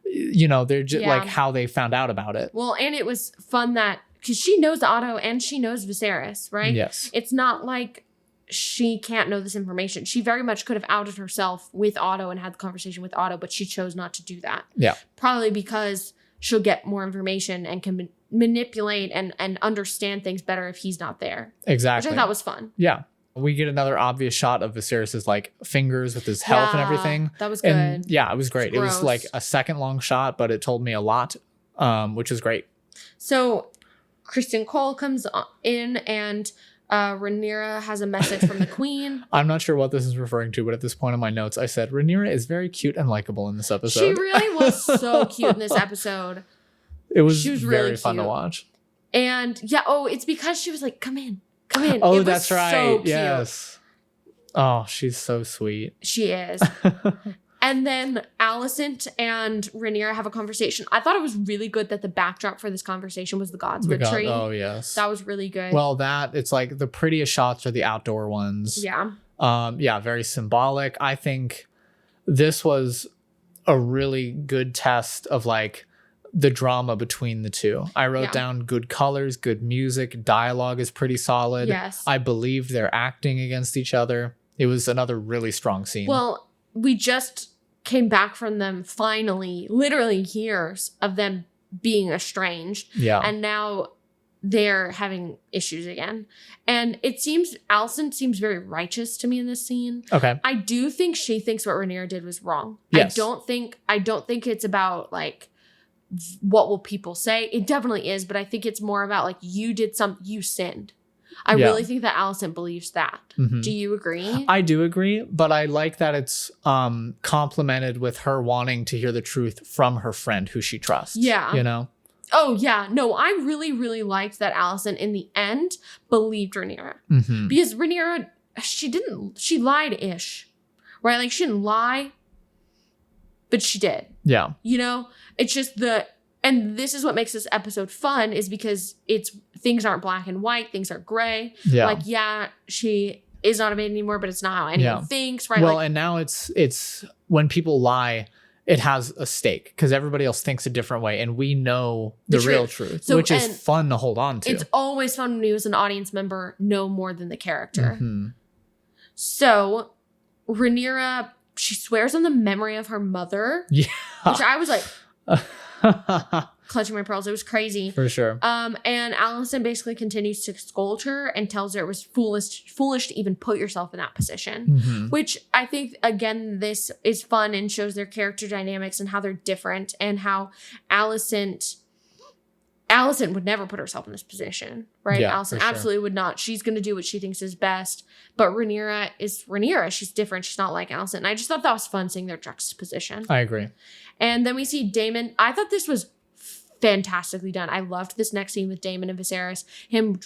they're just like how they found out about it. Well, and it was fun that, because she knows Otto and she knows Viserys, right? Yes. It's not like she can't know this information. She very much could have outed herself with Otto and had the conversation with Otto, but she chose not to do that. Yeah. Probably because she'll get more information and can manipulate and understand things better if he's not there. Exactly. Which I thought was fun. Yeah. We get another obvious shot of Viserys' like fingers with his health and everything. That was good. And yeah, it was great. It was like a second long shot, but it told me a lot, which was great. So Kristen Cole comes in and Rhaenyra has a message from the queen. I'm not sure what this is referring to, but at this point in my notes, I said Rhaenyra is very cute and likable in this episode. She really was so cute in this episode. She was very really fun to watch. And it's because she was like, come in. Oh, it that's right. So cute. Yes. Oh, she's so sweet. She is. And then Alicent and Rhaenyra have a conversation. I thought it was really good that the backdrop for this conversation was the Godswood tree. Oh, yes. That was really good. Well, it's like the prettiest shots are the outdoor ones. Yeah. Yeah, very symbolic. I think this was a really good test of like the drama between the two. I wrote down good colors, good music, dialogue is pretty solid. Yes. I believe they're acting against each other. It was another really strong scene. Well, we just came back from them finally, literally years of them being estranged. Yeah. And now they're having issues again. And it seems Alicent seems very righteous to me in this scene. Okay. I do think she thinks what Rhaenyra did was wrong. Yes. I don't think it's about like what will people say. It definitely is, but I think it's more about like you sinned. I really think that Alicent believes that. Mm-hmm. Do you agree? I do agree, but I like that it's complemented with her wanting to hear the truth from her friend who she trusts. Yeah. You know? Oh, yeah. No, I really, really liked that Alicent in the end believed Rhaenyra. Mm-hmm. Because Rhaenyra, she lied-ish. Right? Like, she didn't lie, but she did. Yeah. You know? It's just and this is what makes this episode fun, is because things aren't black and white, things are gray. Yeah. Like, yeah, she is not a maid anymore, but it's not how anyone thinks, right? Well, like, and now it's when people lie, it has a stake because everybody else thinks a different way, and we know the real truth, which is fun to hold on to. It's always fun when you, as an audience member, know more than the character. Mm-hmm. So, Rhaenyra, she swears on the memory of her mother. Yeah. Which I was like... clutching my pearls. It was crazy. For sure. And Alicent basically continues to scold her and tells her it was foolish to even put yourself in that position. Mm-hmm. Which I think, again, this is fun and shows their character dynamics and how they're different, and how Alicent would never put herself in this position, right? Yeah, Alicent absolutely would not. She's going to do what she thinks is best. But Rhaenyra is Rhaenyra. She's different. She's not like Alicent. And I just thought that was fun, seeing their juxtaposition. I agree. And then we see Daemon. I thought this was fantastically done. I loved this next scene with Daemon and Viserys. Him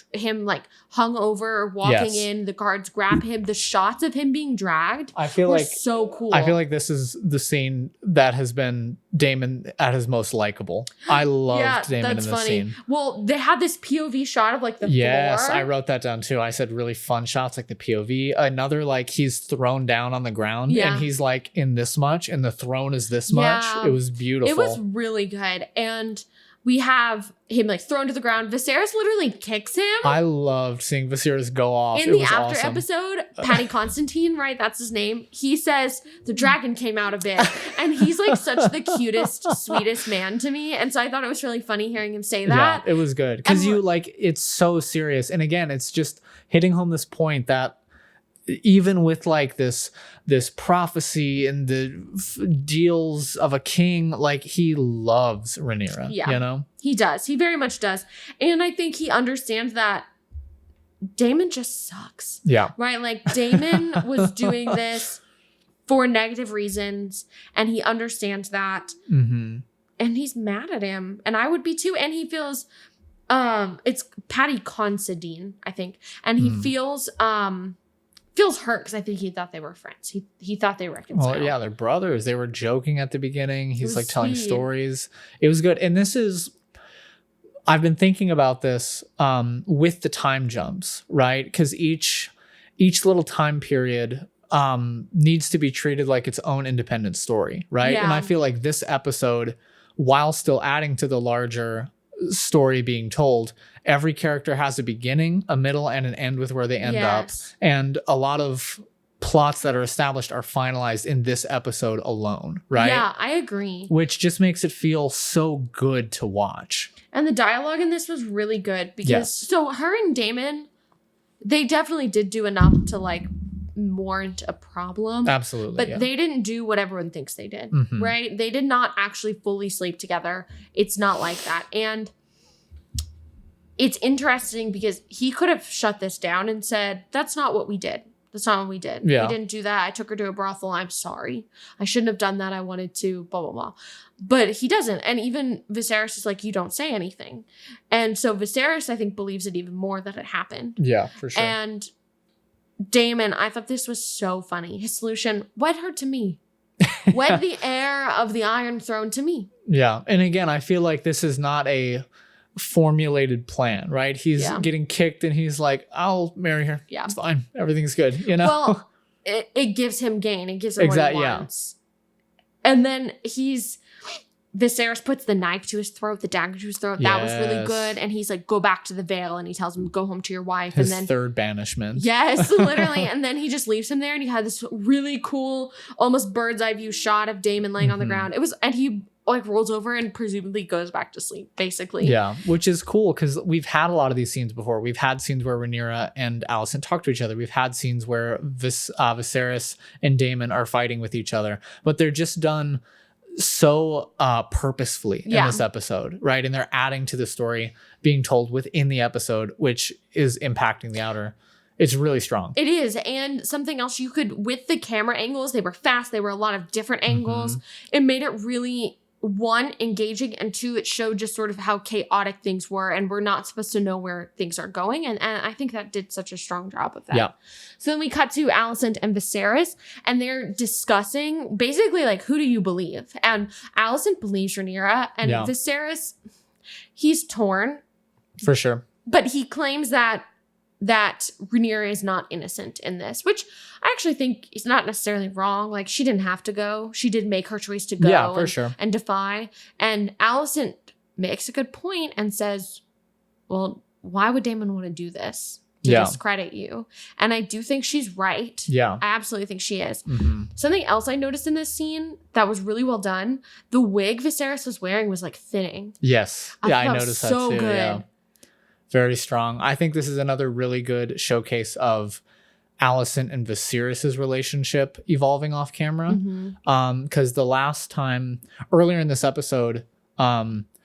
like hung over, walking in, the guards grab him. The shots of him being dragged were so cool. I feel like this is the scene that has been Daemon at his most likable. I loved Daemon in this scene. Well, they had this POV shot of like the floor. Yes, I wrote that down too. I said really fun shots like the POV. Another, like he's thrown down on the ground and he's like in this much and the throne is this much. It was beautiful. It was really good. And we have him like thrown to the ground. Viserys literally kicks him. I loved seeing Viserys go off. In the after episode, Paddy Constantine, right? That's his name. He says the dragon came out a bit. And he's like such the cutest, sweetest man to me. And so I thought it was really funny hearing him say that. Yeah, it was good. Because it's so serious. And again, it's just hitting home this point that even with like this prophecy and the deals of a king, like he loves Rhaenyra, you know? He does. He very much does. And I think he understands that Daemon just sucks. Yeah. Right? Like Daemon was doing this for negative reasons, and he understands that. Mm-hmm. And he's mad at him. And I would be too. And he feels it's Paddy Considine, I think. And he feels hurt because I think he thought they were friends. He thought they reconciled. Well, yeah, they're brothers. They were joking at the beginning. He's like telling stories. It was good. And I've been thinking about this with the time jumps, right? Because each little time period needs to be treated like its own independent story, right? Yeah. And I feel like this episode, while still adding to the larger story being told, every character has a beginning, a middle, and an end with where they end up. And a lot of plots that are established are finalized in this episode alone, right? Yeah, I agree. Which just makes it feel so good to watch. And the dialogue in this was really good because so her and Daemon, they definitely did do enough to like warrant a problem. Absolutely. But they didn't do what everyone thinks they did, right? They did not actually fully sleep together. It's not like that. And it's interesting because he could have shut this down and said, that's not what we did. That's not what we did. Yeah. We didn't do that. I took her to a brothel. I'm sorry. I shouldn't have done that. I wanted to, blah, blah, blah. But he doesn't. And even Viserys is like, you don't say anything. And so Viserys, I think, believes it even more that it happened. Yeah, for sure. And Daemon, I thought this was so funny. His solution, wed her to me. Wed the heir of the Iron Throne to me. Yeah. And again, I feel like this is not a formulated plan, right? He's getting kicked and he's like, I'll marry her. Yeah. It's fine. Everything's good, you know? Well, it gives him gain. It gives him what he wants. And then Viserys puts the knife to his throat, the dagger to his throat. That was really good. And he's like, go back to the Vale. And he tells him, go home to your wife. His and then third banishment. Yes, literally. And then he just leaves him there. And he had this really cool, almost bird's eye view shot of Daemon laying on the ground. And he like rolls over and presumably goes back to sleep, basically. Yeah, which is cool because we've had a lot of these scenes before. We've had scenes where Rhaenyra and Alicent talk to each other. We've had scenes where Viserys and Daemon are fighting with each other, but they're just done so purposefully in this episode, right? And they're adding to the story being told within the episode, which is impacting the outer. It's really strong. It is. And something else you could, with the camera angles, they were fast. They were a lot of different angles. It made it really, one, engaging, and two, it showed just sort of how chaotic things were, and we're not supposed to know where things are going. And I think that did such a strong job of that. Yeah. So then we cut to Alicent and Viserys, and they're discussing basically like, who do you believe? And Alicent believes Rhaenyra, and Viserys, he's torn. For sure. But he claims that Rhaenyra is not innocent in this, which I actually think is not necessarily wrong. Like, she didn't have to go. She did make her choice to go and defy. And Alicent makes a good point and says, well, why would Daemon want to do this? To discredit you. And I do think she's right. Yeah. I absolutely think she is. Something else I noticed in this scene that was really well done, the wig Viserys was wearing was like thinning. Yes. I noticed that so too. Good. Yeah. Very strong. I think this is another really good showcase of Alicent and Viserys' relationship evolving off camera. Because the last time, earlier in this episode,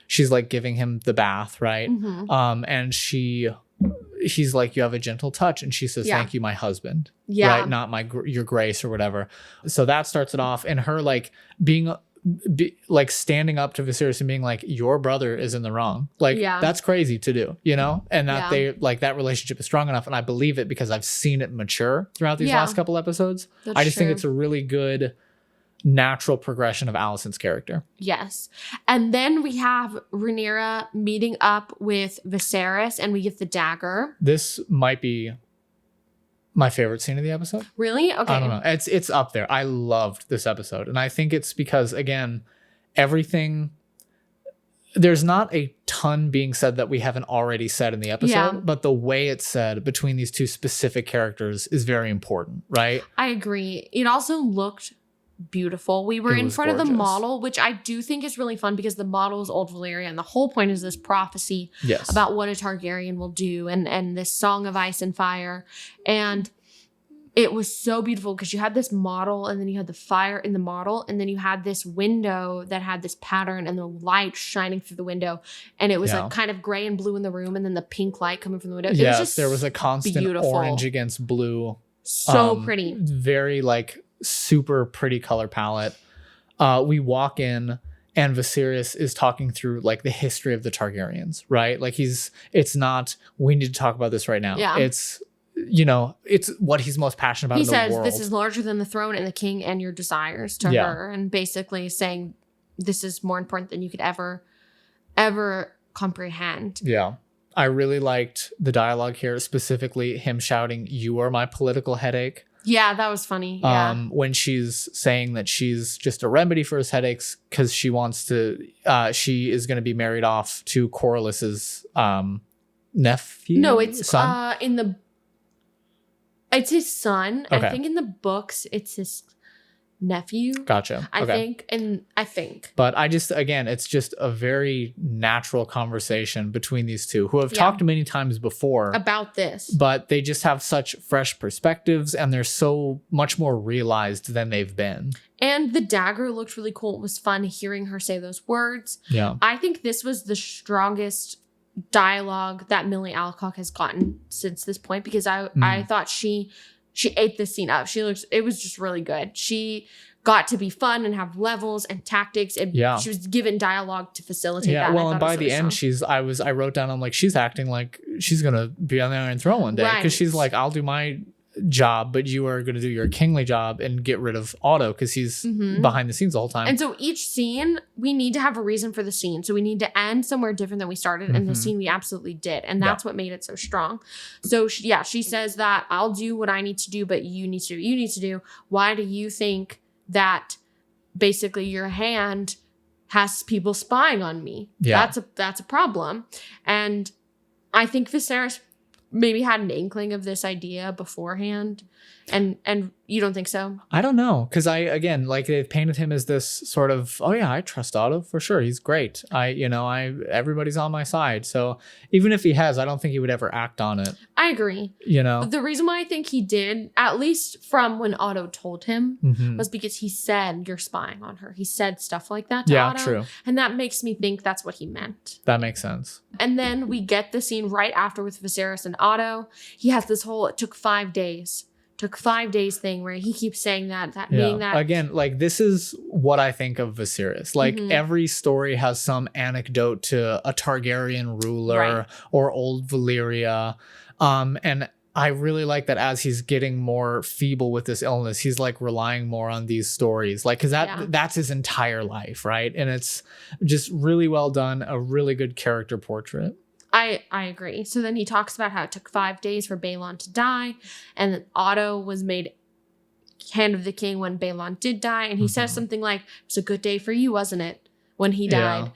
she's like giving him the bath, right? And he's like, you have a gentle touch. And she says, thank you, my husband. Right? Not your grace or whatever. So that starts it off. And her like like standing up to Viserys and being like, your brother is in the wrong. Like, that's crazy to do, you know? And that they like that relationship is strong enough. And I believe it because I've seen it mature throughout these last couple episodes. I just think it's a really good natural progression of Alicent's character. Yes. And then we have Rhaenyra meeting up with Viserys, and we get the dagger. This might be my favorite scene of the episode. Really? Okay. I don't know. It's up there. I loved this episode. And I think it's because, again, there's not a ton being said that we haven't already said in the episode, but the way it's said between these two specific characters is very important, right? I agree. It also looked beautiful. We were in front of the model, which I do think is really fun because the model is old Valyria, and the whole point is this prophecy about what a Targaryen will do, and this song of ice and fire. And it was so beautiful because you had this model, and then you had the fire in the model, and then you had this window that had this pattern and the light shining through the window, and it was like kind of gray and blue in the room, and then the pink light coming from the window. Yes, was there was a constant orange against blue. So pretty. Very like super pretty color palette. We walk in and Viserys is talking through like the history of the Targaryens, right? Like it's not, we need to talk about this right now. Yeah. It's, you know, it's what he's most passionate about in the world. He says, this is larger than the throne and the king and your desires to her. And basically saying this is more important than you could ever comprehend. Yeah. I really liked the dialogue here, specifically him shouting, "You are my political headache." Yeah, that was funny. Yeah. When she's saying that she's just a remedy for his headaches because she wants to, she is going to be married off to Corlys's nephew. No, it's son? It's his son. Okay. I think in the books it's his nephew. Gotcha. I think. But again, it's just a very natural conversation between these two who have talked many times before about this. But they just have such fresh perspectives and they're so much more realized than they've been. And the dagger looked really cool. It was fun hearing her say those words. Yeah. I think this was the strongest dialogue that Millie Alcock has gotten since this point because I thought she ate this scene up. It was just really good. She got to be fun and have levels and tactics. And she was given dialogue to facilitate that. Well, and by the end, I wrote down, I'm like, she's acting like she's going to be on the Iron Throne one day. Because she's like, I'll do my job, but you are going to do your kingly job and get rid of Otto because he's behind the scenes the whole time. And so each scene, we need to have a reason for the scene. So we need to end somewhere different than we started. And the scene we absolutely did. And that's what made it so strong. So she says that I'll do what I need to do, but you need to do. Why do you think that basically your hand has people spying on me. Yeah. That's a problem. And I think Viserys maybe had an inkling of this idea beforehand. And you don't think so? I don't know. Because they've painted him as this sort of, oh yeah, I trust Otto for sure. He's great. Everybody's on my side. So even if he has, I don't think he would ever act on it. I agree. The reason why I think he did, at least from when Otto told him, was because he said, you're spying on her. He said stuff like that to Otto. Yeah, true. And that makes me think that's what he meant. That makes sense. And then we get the scene right after with Viserys and Otto. He has this whole, it took 5 days. Took 5 days thing where he keeps saying that being that. Again, like, this is what I think of Viserys. Like, every story has some anecdote to a Targaryen ruler or old Valyria. And I really like that as he's getting more feeble with this illness, he's like relying more on these stories. Like, because that's his entire life, right? And it's just really well done. A really good character portrait. I agree. So then he talks about how it took 5 days for Balon to die, and Otto was made Hand of the King when Balon did die, and he says something like, "It was a good day for you, wasn't it?" when he died.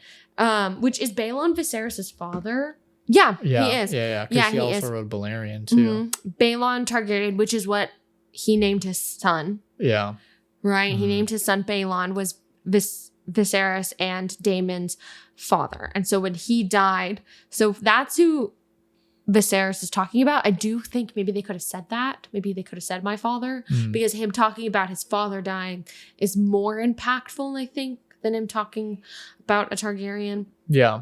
Which is Balon Viserys' father? Yeah, he is. Yeah. Because he also wrote Balerion too. Balon Targaryen, which is what he named his son. Yeah. Right. He named his son Balon, was Viserys and Daemon's father. And so when he died, so that's who Viserys is talking about. I do think maybe they could have said that. Maybe they could have said my father, because him talking about his father dying is more impactful, I think, than him talking about a Targaryen. Yeah.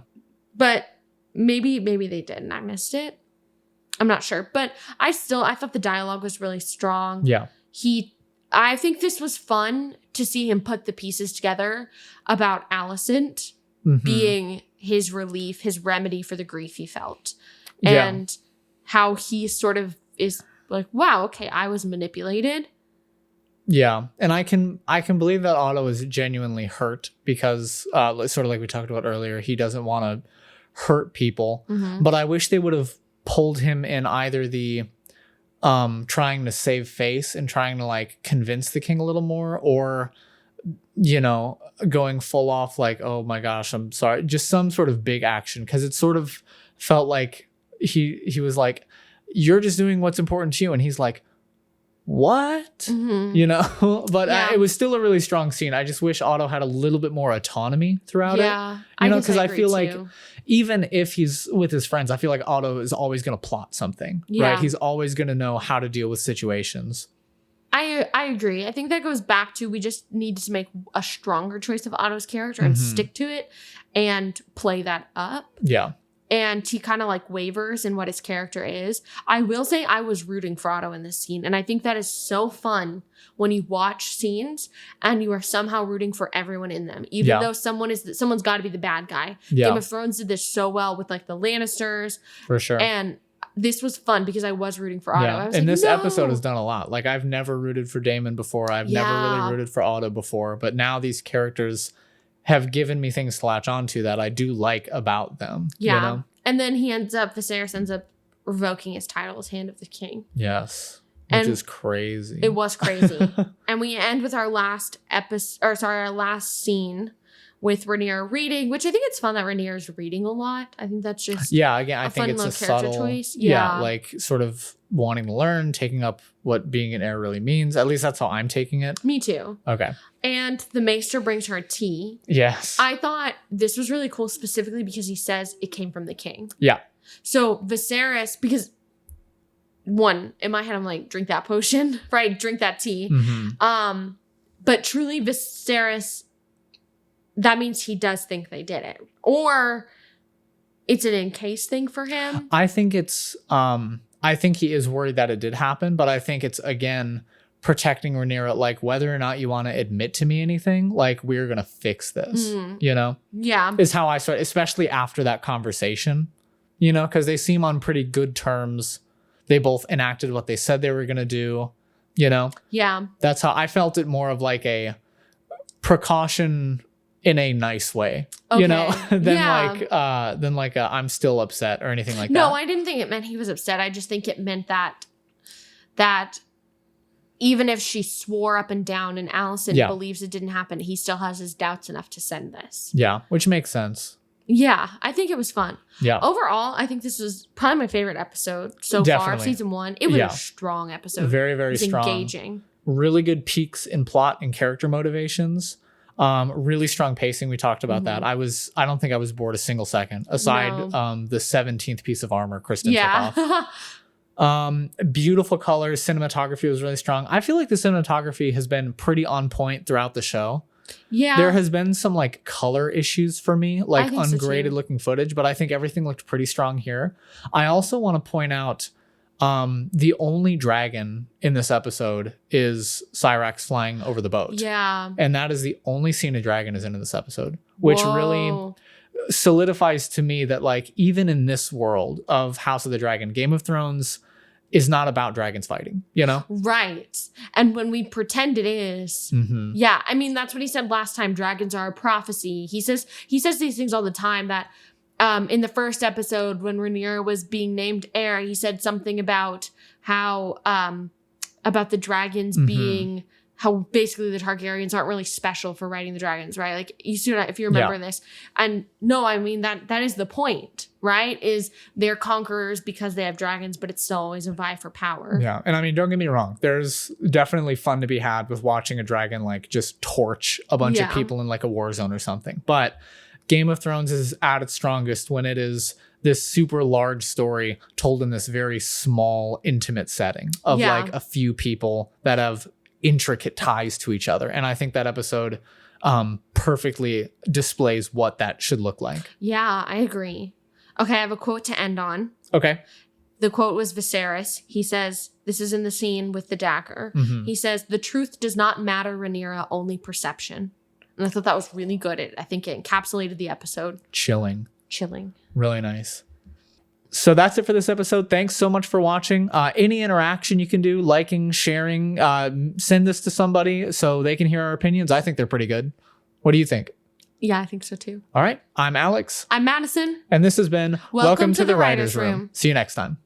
But maybe they did and I missed it. I'm not sure. But I thought the dialogue was really strong. Yeah. I think this was fun to see him put the pieces together about Alicent being his relief, his remedy for the grief he felt. And how he sort of is like, wow, okay, I was manipulated. Yeah. And I can believe that Otto is genuinely hurt because sort of like we talked about earlier, he doesn't want to hurt people. But I wish they would have pulled him in either the trying to save face and trying to like convince the king a little more, or going full off like, oh my gosh, I'm sorry, just some sort of big action, because it sort of felt like he was like, you're just doing what's important to you, and he's like, what? But it was still a really strong scene. I just wish Otto had a little bit more autonomy throughout it. Because I feel like even if he's with his friends, I feel like Otto is always going to plot something, right? He's always going to know how to deal with situations. I agree. I think that goes back to, we just need to make a stronger choice of Otto's character and stick to it and play that up. Yeah. And he kind of like wavers in what his character is. I will say I was rooting for Otto in this scene. And I think that is so fun when you watch scenes and you are somehow rooting for everyone in them. Even though someone's got to be the bad guy. Yeah. Game of Thrones did this so well with like the Lannisters. For sure. And this was fun because I was rooting for Otto. Yeah. And this episode has done a lot. Like, I've never rooted for Daemon before. I've never really rooted for Otto before. But now these characters have given me things to latch onto that I do like about them. Yeah. And then Viserys ends up revoking his title as Hand of the King. Yes. Which is crazy. It was crazy. And we end with our last scene with Rhaenyra reading, which I think it's fun that Rhaenyra is reading a lot. I think that's just I think it's a subtle choice. Yeah, like sort of wanting to learn, taking up what being an heir really means. At least that's how I'm taking it. Me too. Okay. And the Maester brings her tea. Yes. I thought this was really cool specifically because he says it came from the king. Yeah. So Viserys, because one, in my head I'm like, drink that potion, right? Drink that tea. But truly Viserys, that means he does think they did it. Or it's an in case thing for him. I think it's I think he is worried that it did happen, but I think it's, again, protecting Rhaenyra, like, whether or not you want to admit to me anything, like, we're going to fix this, Yeah. Is how I start, especially after that conversation, because they seem on pretty good terms. They both enacted what they said they were going to do, Yeah. That's how I felt it, more of like a precaution in a nice way, than like a, I'm still upset or anything like that. No, I didn't think it meant he was upset. I just think it meant that even if she swore up and down and Alicent Yeah. believes it didn't happen, he still has his doubts enough to send this. Yeah, which makes sense. Yeah, I think it was fun. Yeah. Overall, I think this was probably my favorite episode so far, Definitely. season 1. It was Yeah. a strong episode. Very, very It was strong. engaging. Really good peaks in plot and character motivations. Really strong pacing. We talked about that. I don't think I was bored a single second aside the 17th piece of armor Kristen took off. Beautiful colors. Cinematography was really strong. I feel like the cinematography has been pretty on point throughout the show. Yeah. There has been some like color issues for me, like think so, ungraded too. looking footage, but I think everything looked pretty strong here. I also want to point out the only dragon in this episode is Cyrax flying over the boat. Yeah. And that is the only scene a dragon is in this episode, which really Whoa. solidifies to me that like even in this world of House of the Dragon, Game of Thrones is not about dragons fighting, you know? Right. And when we pretend it is, yeah, I mean, that's what he said last time. Dragons are a prophecy. He says these things all the time that in the first episode when Rhaenyra was being named heir, he said something about how about the dragons being how basically the Targaryens aren't really special for riding the dragons, right? Like you see if you remember this. And no, I mean that is the point, right? Is they're conquerors because they have dragons, but it's still always a vie for power. Yeah. And I mean, don't get me wrong. There's definitely fun to be had with watching a dragon like just torch a bunch of people in like a war zone or something. But Game of Thrones is at its strongest when it is this super large story told in this very small, intimate setting of like a few people that have intricate ties to each other. And I think that episode perfectly displays what that should look like. Yeah, I agree. Okay, I have a quote to end on. Okay. The quote was Viserys. He says, this is in the scene with the dagger. He says, "The truth does not matter, Rhaenyra, only perception." And I thought that was really good. I think it encapsulated the episode. Chilling. Really nice. So that's it for this episode. Thanks so much for watching. Any interaction you can do, liking, sharing, send this to somebody so they can hear our opinions. I think they're pretty good. What do you think? Yeah, I think so too. All right. I'm Alex. I'm Madison. And this has been Welcome to the Writer's Room. See you next time.